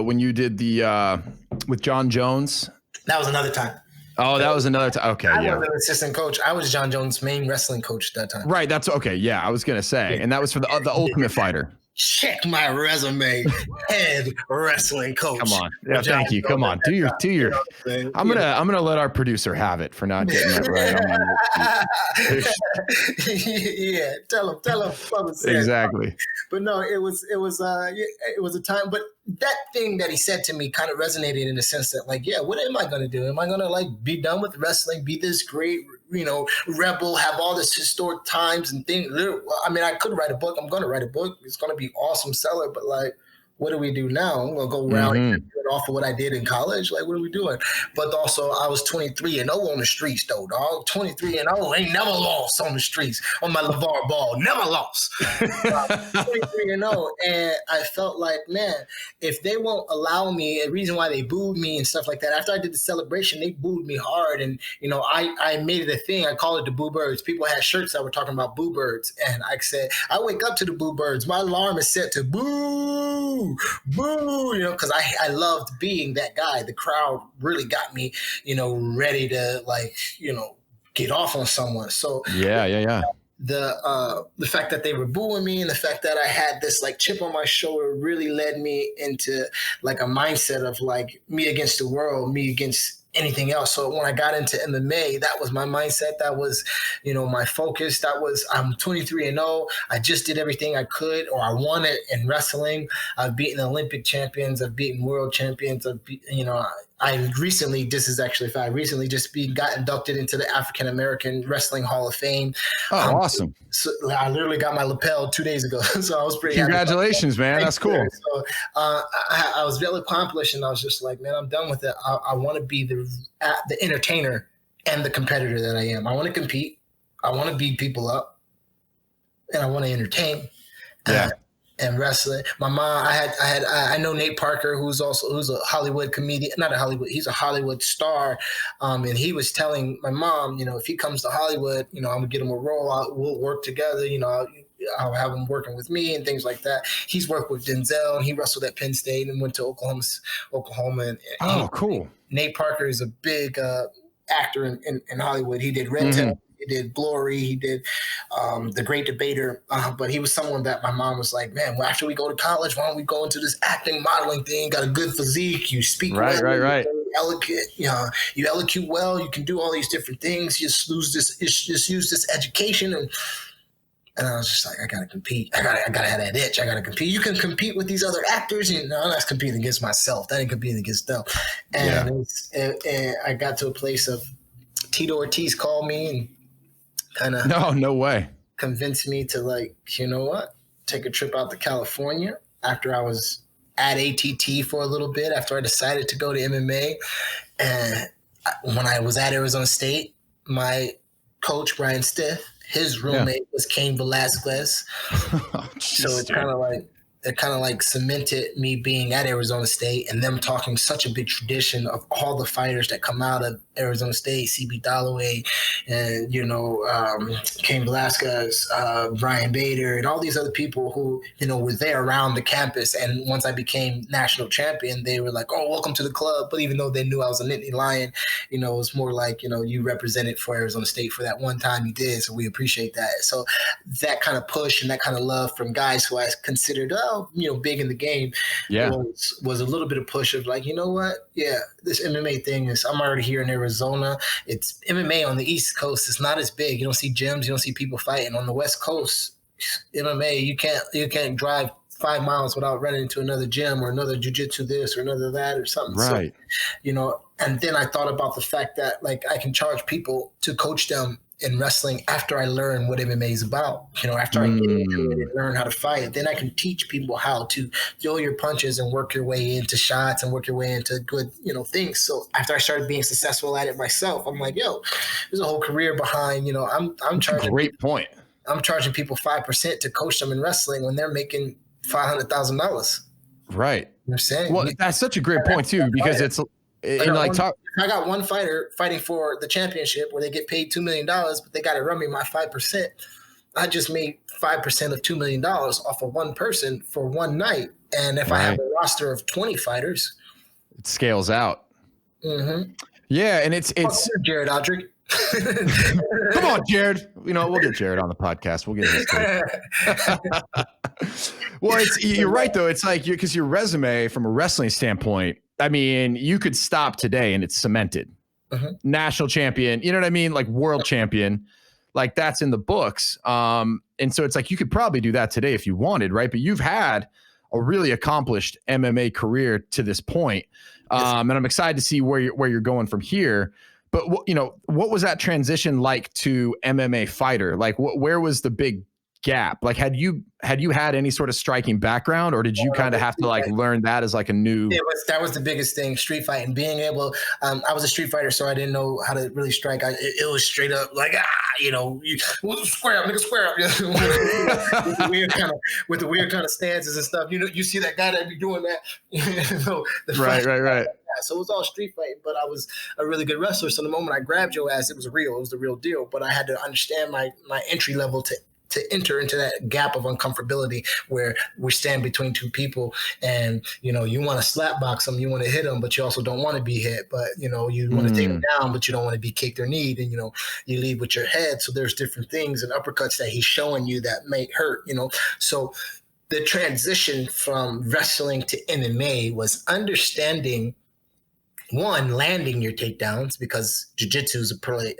when you did the, with John Jones? That was another time. Oh, that was another time. Okay, I was an assistant coach. I was John Jones' main wrestling coach at that time. Right. That's okay. Yeah, I was gonna say, and that was for the Ultimate Fighter. Check my resume, head wrestling coach. Come on, yeah, thank you. Come on, do your. I'm gonna let our producer have it for not getting that right. Yeah, tell him. Exactly. But no, it was a time. But that thing that he said to me kind of resonated in the sense that, like, yeah, what am I going to do? Am I going to like be done with wrestling, be this great, rebel, have all this historic times and things? I mean, I could write a book. I'm going to write a book. It's going to be awesome seller. But like, what do we do now? I'm going to go around and do it off of what I did in college. Like, what are we doing? But also, I was 23-0 on the streets, though, dog. 23-0, ain't never lost on the streets. On my LeVar Ball, never lost. 23-0, and I felt like, man, if they won't allow me, a reason why they booed me and stuff like that. After I did the celebration, they booed me hard, and I made it a thing. I call it the Boo Birds. People had shirts that were talking about Boo Birds, and I said, I wake up to the Boo Birds. My alarm is set to boo. Because I loved being that guy. The crowd really got me, ready to get off on someone. So yeah. The fact that they were booing me and the fact that I had this like chip on my shoulder really led me into like a mindset of like me against the world, me against anything else. So when I got into MMA, that was my mindset. That was, my focus. That was, I'm 23-0. I just did everything I could, or I won it in wrestling. I've beaten Olympic champions. I've beaten world champions. I recently, this is actually if I recently just got inducted into the African American Wrestling Hall of Fame. Oh, awesome. So I literally got my lapel 2 days ago. So I was pretty Congratulations, man. That's cool. So I was really accomplished, and I was just like, man, I'm done with it. I want to be the entertainer and the competitor that I am. I want to compete. I want to beat people up, and I want to entertain. Yeah. And wrestling. My mom, I know Nate Parker, who's a Hollywood comedian, not a Hollywood, he's a Hollywood star. And he was telling my mom, if he comes to Hollywood, I'm gonna get him a role. We'll work together. I'll have him working with me and things like that. He's worked with Denzel, and he wrestled at Penn State and went to Oklahoma. And Cool. Nate Parker is a big actor in Hollywood. He did Red Tail. He did Glory. He did The Great Debater. But he was someone that my mom was like, man, well, after we go to college, why don't we go into this acting, modeling thing? Got a good physique. You speak right. eloquent. You elocute well. You can do all these different things. Just use this education. And I was just like, I gotta compete. I gotta have that itch. I gotta compete. You can compete with these other actors. I'm not competing against myself. That ain't competing against them. And I got to a place of Tito Ortiz called me and kind of no way convinced me to, like, you know what, take a trip out to California after I was at ATT for a little bit, after I decided to go to MMA. And when I was at Arizona State, my coach, Brian Stiff, his roommate was Cain Velasquez. So it's kind of like cemented me being at Arizona State and them talking such a big tradition of all the fighters that come out of Arizona State, CB Dalloway, and Cain Velasquez, Brian Bader, and all these other people who were there around the campus. And once I became national champion, they were like, "Oh, welcome to the club." But even though they knew I was a Nittany Lion, it was more like, you represented for Arizona State for that one time you did, so we appreciate that. So that kind of push and that kind of love from guys who I considered big in the game was a little bit of push of like, you know what? Yeah, this MMA thing I'm already here in Arizona. It's MMA on the East Coast. It's not as big. You don't see gyms. You don't see people fighting. On the West Coast, MMA, you can't drive 5 miles without running into another gym or another jiu-jitsu this or another that or something. Right. So, and then I thought about the fact that, like, I can charge people to coach them in wrestling after I learn what MMA is about. After I get into it and learn how to fight, then I can teach people how to throw your punches and work your way into shots and work your way into good, things. So after I started being successful at it myself, I'm like, yo, there's a whole career behind, I'm charging. Great point. I'm charging people 5% to coach them in wrestling when they're making $500,000. Right. You know what I'm saying? Well, that's such a great point too, because it's I got one fighter fighting for the championship where they get paid $2 million, but they got to run me my 5%. I just made 5% of $2 million off of one person for one night. And if I have a roster of 20 fighters, it scales out. Mm-hmm. Yeah. And it's Jared Aldrich. Come on, Jared. We'll get Jared on the podcast. We'll get this. Well, you're right though. It's like because your resume from a wrestling standpoint, I mean, you could stop today and it's cemented. National champion, you know what I mean? Like world champion, like that's in the books. And so it's like you could probably do that today if you wanted, right? But you've had a really accomplished MMA career to this point. And I'm excited to see where you're going from here. But what was that transition like to MMA fighter? Like where was the big gap? Like had you had any sort of striking background, or did you kind of have to like learn that as like a new? That was the biggest thing, street fighting. Being able, I was a street fighter, so I didn't know how to really strike. It was straight up like square up, nigga, square up. with the weird kind of stances and stuff. You see that guy that be doing that. Right. Yeah, so it was all street fighting, but I was a really good wrestler. So the moment I grabbed your ass, it was the real deal. But I had to understand my entry level to enter into that gap of uncomfortability where we stand between two people and, you want to slap box them, you want to hit them, but you also don't want to be hit, but, you want to take them down, but you don't want to be kicked or kneed, and, you lead with your head. So there's different things and uppercuts that he's showing you that may hurt, So the transition from wrestling to MMA was understanding, one, landing your takedowns, because jiu-jitsu is a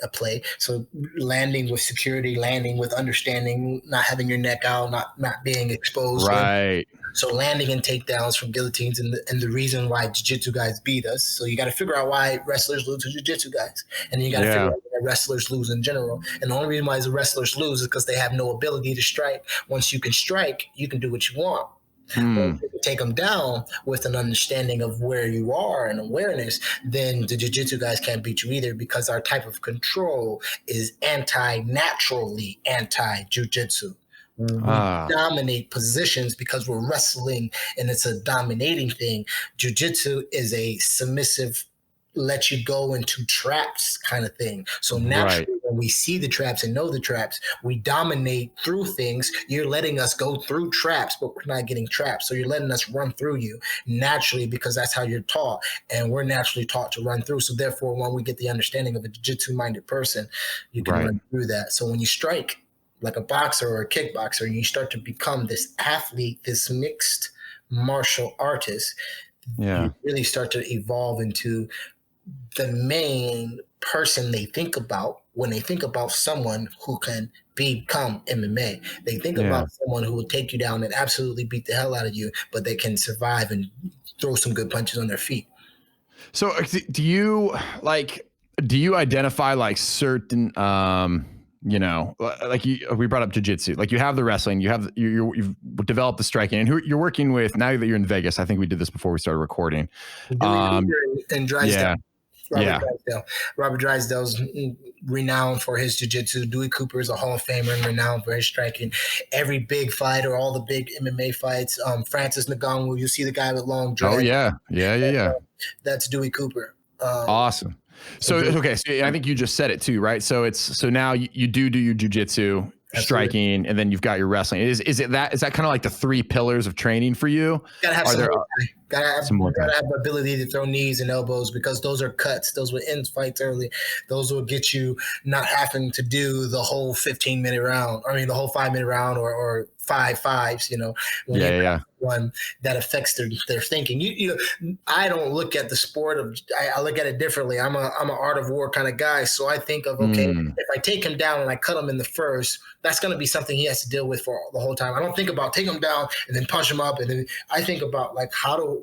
play. So landing with security, landing with understanding, not having your neck out, not being exposed. Right. So landing and takedowns from guillotines and the reason why jiu-jitsu guys beat us. So you got to figure out why wrestlers lose to jiu-jitsu guys. And then you got to figure out why wrestlers lose in general. And the only reason why the wrestlers lose is because they have no ability to strike. Once you can strike, you can do what you want. If you take them down with an understanding of where you are and awareness, then the jiu-jitsu guys can't beat you either, because our type of control is naturally anti-jiu-jitsu. We dominate positions because we're wrestling and it's a dominating thing. Jiu-jitsu is a submissive, let you go into traps kind of thing. So naturally, when we see the traps and know the traps, we dominate through things. You're letting us go through traps, but we're not getting trapped. So you're letting us run through you naturally because that's how you're taught. And we're naturally taught to run through. So therefore, when we get the understanding of a jiu-jitsu minded person, you can run through that. So when you strike like a boxer or a kickboxer, you start to become this athlete, this mixed martial artist, you really start to evolve into the main person they think about when they think about someone who can become MMA. They think about someone who will take you down and absolutely beat the hell out of you, but they can survive and throw some good punches on their feet. So do you identify like certain, you know, like we brought up jiu-jitsu, like you have the wrestling, you've developed the striking, and who you're working with now that you're in Vegas. I think we did this before we started recording. And Drysdale. Robert Drysdale's renowned for his jiu-jitsu. Dewey Cooper is a Hall of Famer and renowned for his striking. Every big fight or all the big MMA fights, Francis Ngannou, you see the guy with long dreads. Oh yeah. That's Dewey Cooper. Awesome. So okay, so I think you just said it too, right? So now you do your jiu-jitsu, striking, and then you've got your wrestling. Is that kind of like the three pillars of training for you? Gotta have gotta have the ability to throw knees and elbows, because those are cuts. Those will end fights early. Those will get you not having to do the whole 15-minute round. I mean, the whole 5-minute round or 5 fives, you know. One that affects their thinking. You I don't look at the sport of, I look at it differently. I'm an art of war kind of guy. So I think of, okay, if I take him down and I cut him in the first, that's going to be something he has to deal with for the whole time. I don't think about take him down and then punch him up. And then I think about like,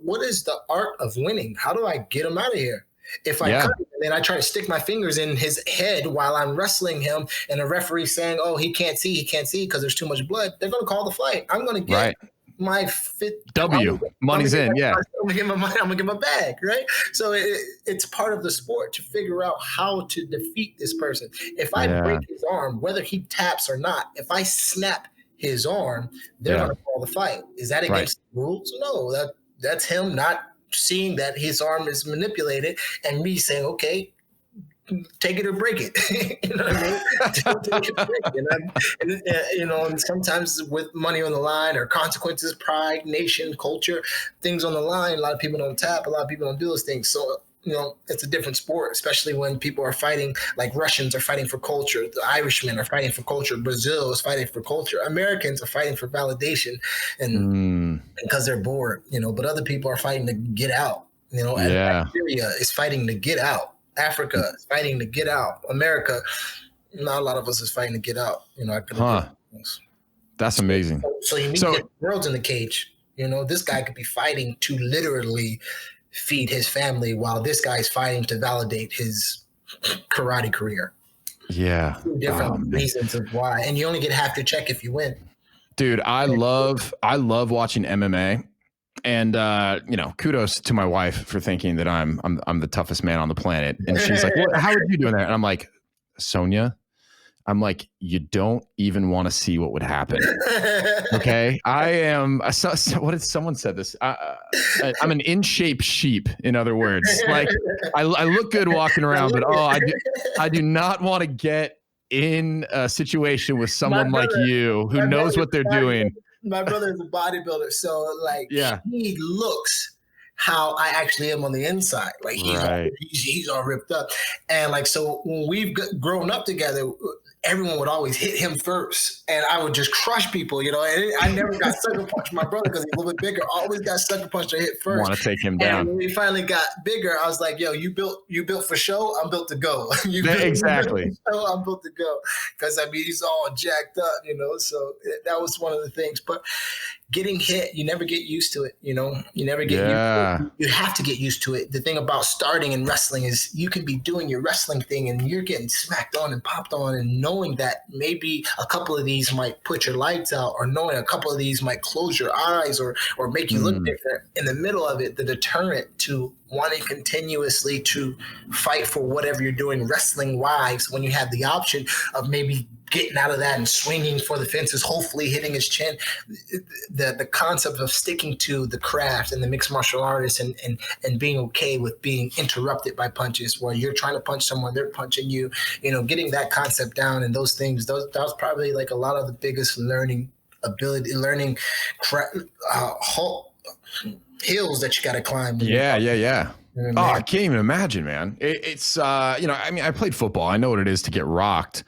what is the art of winning? How do I get him out of here? If I cut him and then I try to stick my fingers in his head while I'm wrestling him, and the referee saying, oh, he can't see because there's too much blood, they're going to call the fight. I'm going to get my money's in. I'm gonna give him a bag, right? So it's part of the sport to figure out how to defeat this person. If I break his arm, whether he taps or not, if I snap his arm, they're gonna call the fight. Is that against the rules? No, that's him not seeing that his arm is manipulated and me saying, okay, take it or break it. You know what I mean? Take it or break it. And sometimes with money on the line or consequences, pride, nation, culture, things on the line, a lot of people don't tap, a lot of people don't do those things. So, it's a different sport, especially when people are fighting, like Russians are fighting for culture, the Irishmen are fighting for culture, Brazil is fighting for culture, Americans are fighting for validation and because they're bored, but other people are fighting to get out, and Nigeria is fighting to get out. Africa is fighting to get out. America, not a lot of us is fighting to get out. That's amazing. So you meet the world's in the cage. This guy could be fighting to literally feed his family while this guy's fighting to validate his karate career. Yeah. Two different reasons of why. And you only get half your check if you win. Dude, I love watching MMA. And kudos to my wife for thinking that I'm the toughest man on the planet. And she's like, how are you doing that? And I'm like, Sonia, you don't even want to see what would happen. Okay. I am, what did someone said this? I'm an in shape sheep. In other words, like I look good walking around, but I do not want to get in a situation with someone like you who knows what they're doing. My brother is a bodybuilder, so he looks how I actually am on the inside. Like he's all ripped up, and so when we've grown up together, everyone would always hit him first, and I would just crush people, And I never got sucker punched. My brother, because he's a little bit bigger, always got sucker punched or hit first. Want to take him down? And when we finally got bigger, I was like, "Yo, you built for show. I'm built to go." Exactly. I'm built to go because he's all jacked up, So that was one of the things, but. Getting hit, you never get used to it, You never get used to it. You have to get used to it. The thing about starting in wrestling is you can be doing your wrestling thing and you're getting smacked on and popped on, and knowing that maybe a couple of these might put your lights out, or knowing a couple of these might close your eyes or make you look different. In the middle of it, the deterrent to wanting continuously to fight for whatever you're doing wrestling wise, when you have the option of maybe getting out of that and swinging for the fences, hopefully hitting his chin. The concept of sticking to the craft and the mixed martial artist and being okay with being interrupted by punches where you're trying to punch someone, they're punching you, getting that concept down and those things, that was probably like a lot of the biggest learning hills that you got to climb. Yeah. Oh, I can't even imagine, man. It's I played football. I know what it is to get rocked.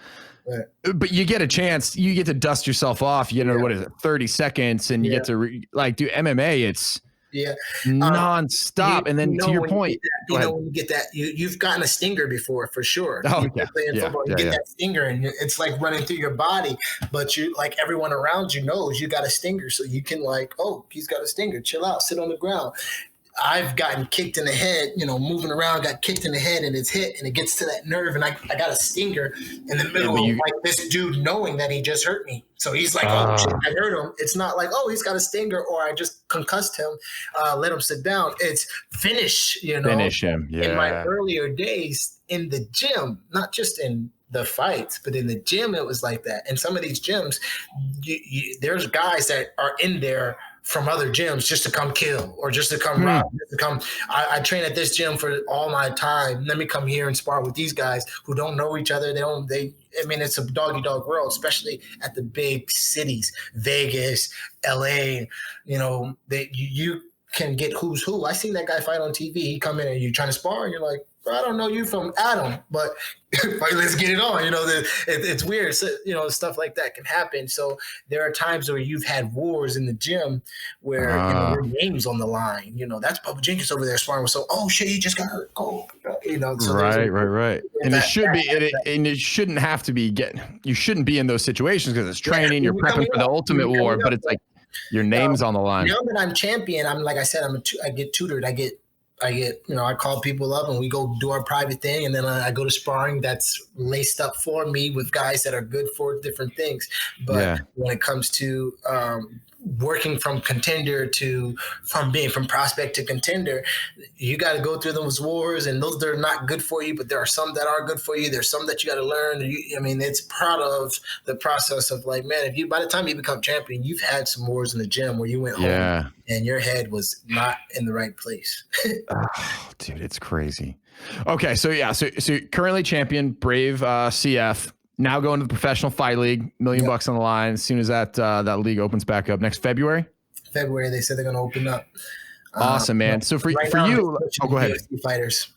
Right. But you get a chance, you get to dust yourself off. You know, what is it, 30 seconds, and you get to do MMA. It's nonstop. And then to your point, when you get that, you've gotten a stinger before for sure. Oh, playing football, you get that stinger, and it's like running through your body. But you, like, everyone around you knows you got a stinger, so you can he's got a stinger. Chill out, sit on the ground. I've gotten kicked in the head, moving around, got kicked in the head and it's hit and it gets to that nerve. And I got a stinger in the middle of this dude knowing that he just hurt me. So he's like, oh, shit, I hurt him. It's not like, oh, he's got a stinger or I just concussed him, let him sit down. It's finish him. Yeah. In my earlier days in the gym, not just in the fights, but in the gym, it was like that. And some of these gyms, there's guys that are in there from other gyms just to come kill or just to come rob, just to come. I train at this gym for all my time. Let me come here and spar with these guys who don't know each other. It's a dog-eat-dog world, especially at the big cities, Vegas, LA. You can get who's who. I seen that guy fight on TV. He come in and you trying to spar and you're like, I don't know you from Adam, but let's get it on. It's weird. So, stuff like that can happen. So there are times where you've had wars in the gym where your name's on the line. That's Bubba Jenkins over there sparring with. So, oh shit, he just got hurt. Oh, So right. And it should be, and it shouldn't have to be you shouldn't be in those situations because it's training. You're prepping for the ultimate war, but it's like your name's on the line. Now that I'm champion, I'm like I said, I get tutored. I call people up and we go do our private thing. And then I go to sparring that's laced up for me with guys that are good for different things. But when it comes to working from prospect to contender, you got to go through those wars, and those, they're not good for you, but there are some that are good for you. There's some that you got to learn. It's part of the process of like, man, by the time you become champion, you've had some wars in the gym where you went home and your head was not in the right place. Oh, dude, it's crazy. Okay. So currently champion, Brave CF. Now going to the Professional Fight League, $1 million bucks on the line. As soon as that league opens back up next February. They said they're going to open up. Awesome, man. So for you, go ahead. UFC fighters.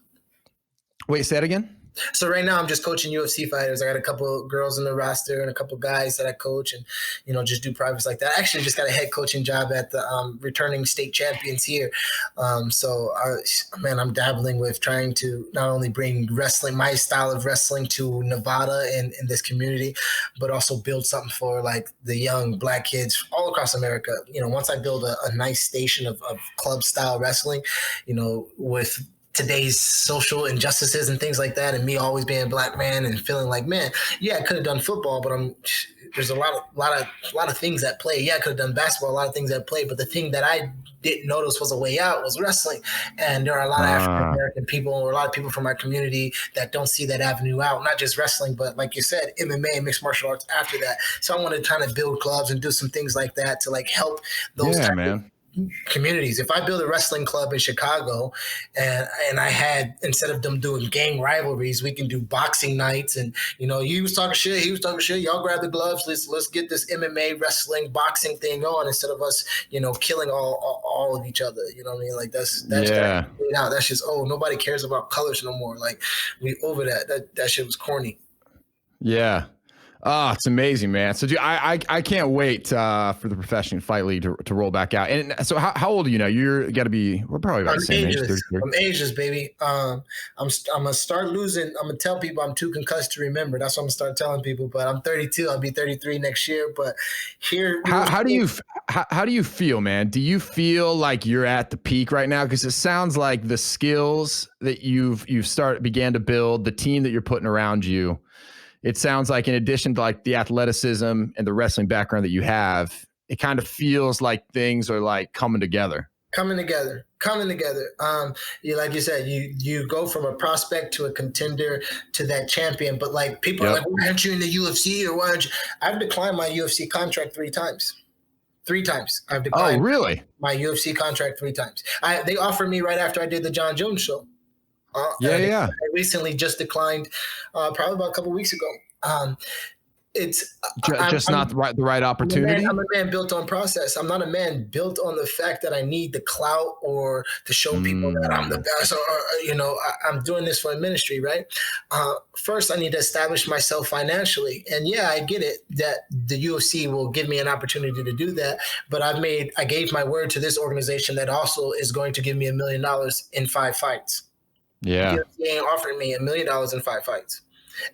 Wait, say that again. So right now I'm just coaching UFC fighters. I got a couple of girls in the roster and a couple of guys that I coach and, just do privates like that. I actually just got a head coaching job at the returning state champions here. I'm dabbling with trying to not only bring wrestling, my style of wrestling to Nevada and in this community, but also build something for like the young Black kids all across America. Once I build a nice station of club style wrestling, with today's social injustices and things like that, and me always being a Black man and feeling like, man, I could have done football, but there's a lot of things at play. I could have done basketball, a lot of things at play, but the thing that I didn't notice was a way out was wrestling. And there are a lot of African American people or a lot of people from my community that don't see that avenue out, not just wrestling, but like you said, MMA and mixed martial arts after that. So I want to kind of build clubs and do some things like that to like help those communities. If I build a wrestling club in Chicago and I had, instead of them doing gang rivalries, we can do boxing nights and, he was talking shit, he was talking shit. Y'all grab the gloves. Let's get this MMA wrestling boxing thing on instead of us, killing all of each other. You know what I mean? Like that's just, nobody cares about colors no more. Like we over that shit was corny. Yeah. Oh, it's amazing, man. So I can't wait for the Professional Fight League to roll back out. And so how old are you now? We're probably about the same age. I'm ageless, baby. I'm gonna start losing. I'm gonna tell people I'm too concussed to remember. That's what I'm gonna start telling people. But I'm 32. I'll be 33 next year. But here, how do you feel, man? Do you feel like you're at the peak right now? Because it sounds like the skills that you've began to build, the team that you're putting around you. It sounds like in addition to like the athleticism and the wrestling background that you have, it kind of feels like things are like coming together. coming together. Like you said, you go from a prospect to a contender to that champion. But like people are like, why aren't you in the UFC or why aren't you? I've declined my UFC contract 3 times. 3 times I've declined. Oh, really? My UFC contract 3 times. They offered me right after I did the John Jones show. I recently just declined, probably about a couple weeks ago. It's just not the right opportunity. I'm a man built on process. I'm not a man built on the fact that I need the clout or to show people that I'm the best. Or I'm doing this for a ministry, right? First, I need to establish myself financially, and yeah, I get it that the UFC will give me an opportunity to do that. But I gave my word to this organization that also is going to give me $1 million in 5 fights. Yeah, they ain't offering me $1 million in 5 fights.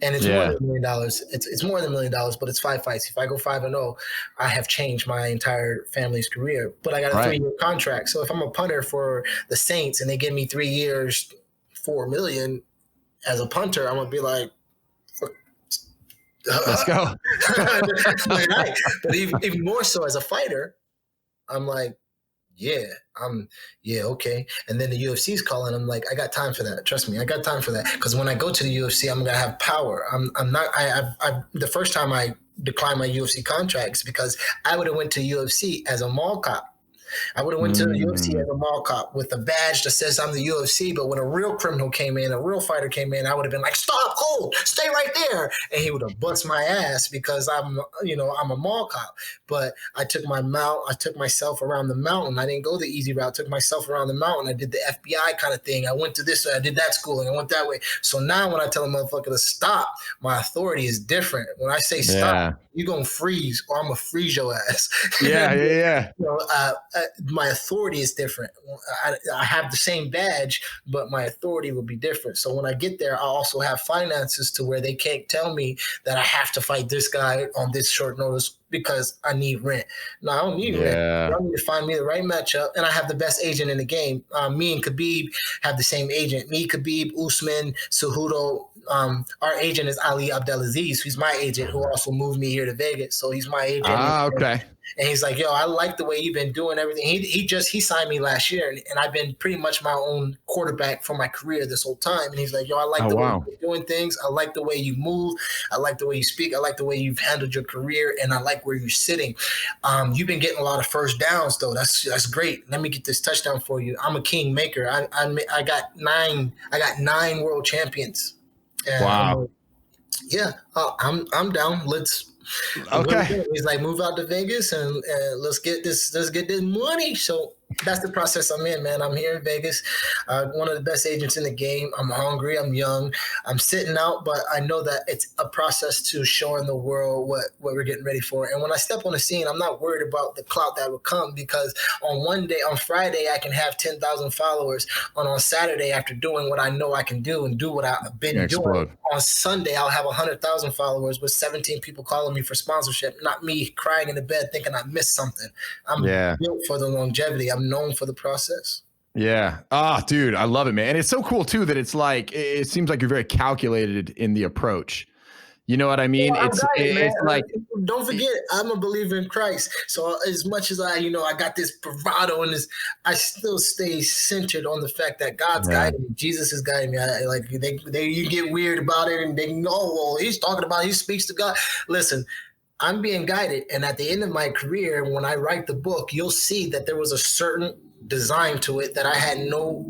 And it's more than $1 million. It's more than $1 million, but it's 5 fights. If I go 5-0, I have changed my entire family's career. But I got a 3-year contract. So if I'm a punter for the Saints and they give me 3 years, $4 million as a punter, I'm gonna be like, let's go. Right. But even more so as a fighter, I'm like, okay. And then the UFC's calling. I'm like, I got time for that. Trust me, I got time for that. Because when I go to the UFC, I'm gonna have power. The first time I declined my UFC contracts because I would have went to UFC as a mall cop. I would have went to the UFC as a mall cop with a badge that says I'm the UFC. But when a real criminal came in, a real fighter came in, I would have been like, stop, hold, stay right there. And he would have bust my ass because I'm a mall cop. But I took myself around the mountain. I didn't go the easy route. I took myself around the mountain. I did the FBI kind of thing. I went to this, I did that schooling. I went that way. So now when I tell a motherfucker to stop, my authority is different. When I say stop, you're going to freeze or I'm going to freeze your ass. Yeah. My authority is different. I have the same badge, but my authority will be different. So when I get there, I also have finances to where they can't tell me that I have to fight this guy on this short notice because I need rent. No, I don't need rent. I need to find me the right matchup, and I have the best agent in the game. Me and Khabib have the same agent. Me, Khabib, Usman, Cejudo. Our agent is Ali Abdelaziz, who's my agent, who also moved me here to Vegas. So he's my agent. Okay. And he's like, yo, I like the way you've been doing everything. He signed me last year, and I've been pretty much my own quarterback for my career this whole time. And he's like, yo, I like the way you're doing things. I like the way you move. I like the way you speak. I like the way you've handled your career, and I like where you're sitting. You've been getting a lot of first downs, though. That's great. Let me get this touchdown for you. I'm a king maker. I got 9 world champions. And wow. I'm down. Okay. He's like, move out to Vegas and let's get this money. So that's the process I'm in, man. I'm here in Vegas, one of the best agents in the game. I'm hungry. I'm young. I'm sitting out, but I know that it's a process to showing the world what we're getting ready for. And when I step on the scene, I'm not worried about the clout that will come because on Friday, I can have 10,000 followers. On Saturday, after doing what I know I can do and do what I've been doing, on Sunday, I'll have 100,000 followers with 17 people calling me for sponsorship, not me crying in the bed thinking I missed something. I'm built for the longevity. I'm known for the process. Yeah. Dude, I love it, man. And it's so cool too that it's like, it seems like you're very calculated in the approach. You know what I mean? Yeah, it's like, don't forget, I'm a believer in Christ. So as much as I got this bravado and this, I still stay centered on the fact that God's guiding me. Jesus is guiding me. You get weird about it and they know, well, he speaks to God. Listen, I'm being guided. And at the end of my career, when I write the book, you'll see that there was a certain design to it that I had no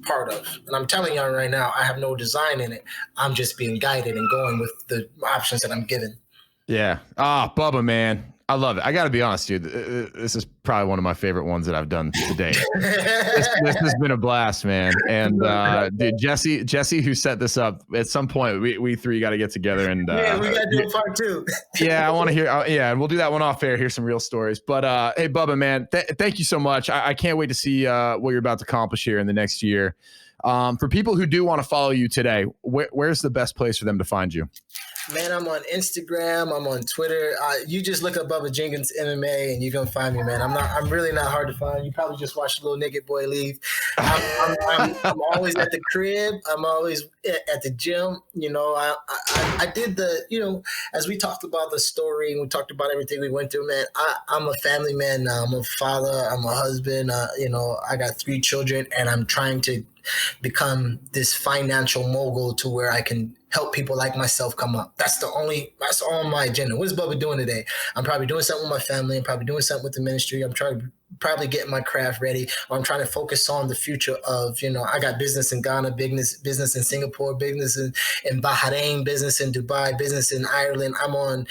part of. And I'm telling y'all right now, I have no design in it. I'm just being guided and going with the options that I'm given. Yeah. Bubba, man. I love it. I got to be honest, dude. This is probably one of my favorite ones that I've done to date. this has been a blast, man. And dude, Jesse, who set this up, at some point we three got to get together and we got to do a part 2. I want to hear. And we'll do that one off air. Hear some real stories. But hey, Bubba, man, thank you so much. I can't wait to see what you're about to accomplish here in the next year. For people who do want to follow you today, where's the best place for them to find you? Man, I'm on Instagram. I'm on Twitter. You just look up Bubba Jenkins MMA, and you're gonna find me, man. I'm really not hard to find. You probably just watched a little naked boy leave. I'm always at the crib. I'm always at the gym. You know, I did as we talked about the story and we talked about everything we went through, man. I'm a family man now. I'm a father. I'm a husband. I got 3 children, and I'm trying to become this financial mogul to where I can help people like myself come up. That's all my agenda. What is Bubba doing today? I'm probably doing something with my family. I'm probably doing something with the ministry. I'm trying to probably get my craft ready, or I'm trying to focus on the future of, I got business in Ghana, business in Singapore, business in Bahrain, business in Dubai, business in Ireland. I'm on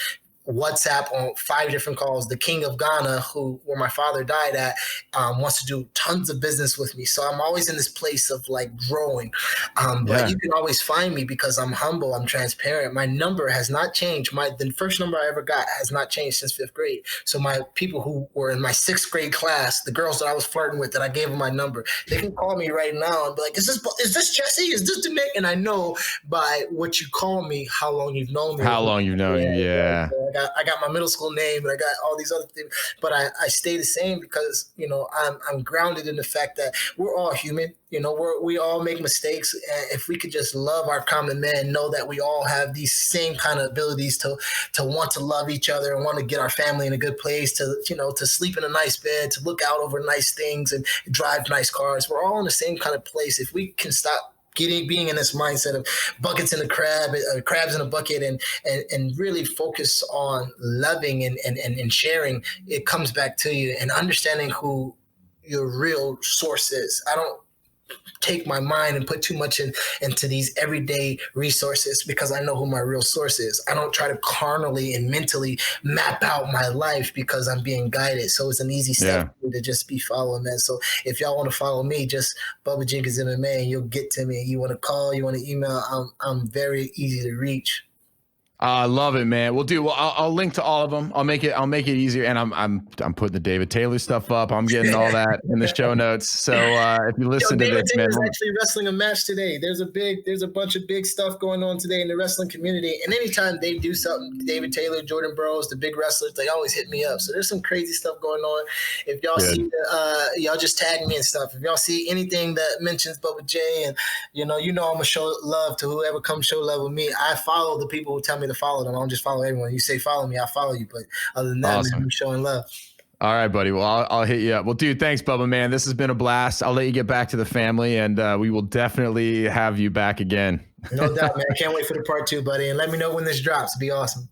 WhatsApp on 5 different calls. The king of Ghana, where my father died at, wants to do tons of business with me. So I'm always in this place of like growing. But you can always find me because I'm humble. I'm transparent. My number has not changed. The first number I ever got has not changed since 5th grade. So my people who were in my 6th grade class, the girls that I was flirting with, that I gave them my number, they can call me right now and be like, is this Jesse? Is this the Nick? And I know by what you call me, how long you've known me. How long you've known you. Yeah. I got my middle school name, and I got all these other things, but I stay the same because I'm grounded in the fact that we're all human. We all make mistakes, and if we could just love our common man, know that we all have these same kind of abilities to want to love each other and want to get our family in a good place, to sleep in a nice bed, to look out over nice things and drive nice cars. We're all in the same kind of place. If we can stop being in this mindset of buckets in a crabs in a bucket, and really focus on loving and sharing, it comes back to you, and understanding who your real source is. I don't take my mind and put too much into these everyday resources because I know who my real source is. I don't try to carnally and mentally map out my life because I'm being guided. So it's an easy step to just be following, man. So if y'all want to follow me, just Bubba Jenkins MMA, and you'll get to me. You want to call, you want to email, I'm very easy to reach. I love it, man. I'll link to all of them. I'll make it easier. And I'm putting the David Taylor stuff up. I'm getting all that in the show notes. So if you listen to David this, Taylor's man, actually wrestling a match today. There's a bunch of big stuff going on today in the wrestling community. And anytime they do something, David Taylor, Jordan Burroughs, the big wrestlers, they always hit me up. So there's some crazy stuff going on. If y'all see, y'all just tag me and stuff. If y'all see anything that mentions Bubba J, and I'm gonna show love to whoever comes show love with me. I follow the people who tell me to follow them. I don't just follow everyone. You say follow me, I follow you. But other than that, awesome. I'm showing love. All right, buddy. Well, I'll hit you up. Well, dude, thanks, Bubba, man. This has been a blast. I'll let you get back to the family, and we will definitely have you back again. No doubt, man. I can't wait for the part 2, buddy. And let me know when this drops. It'd be awesome.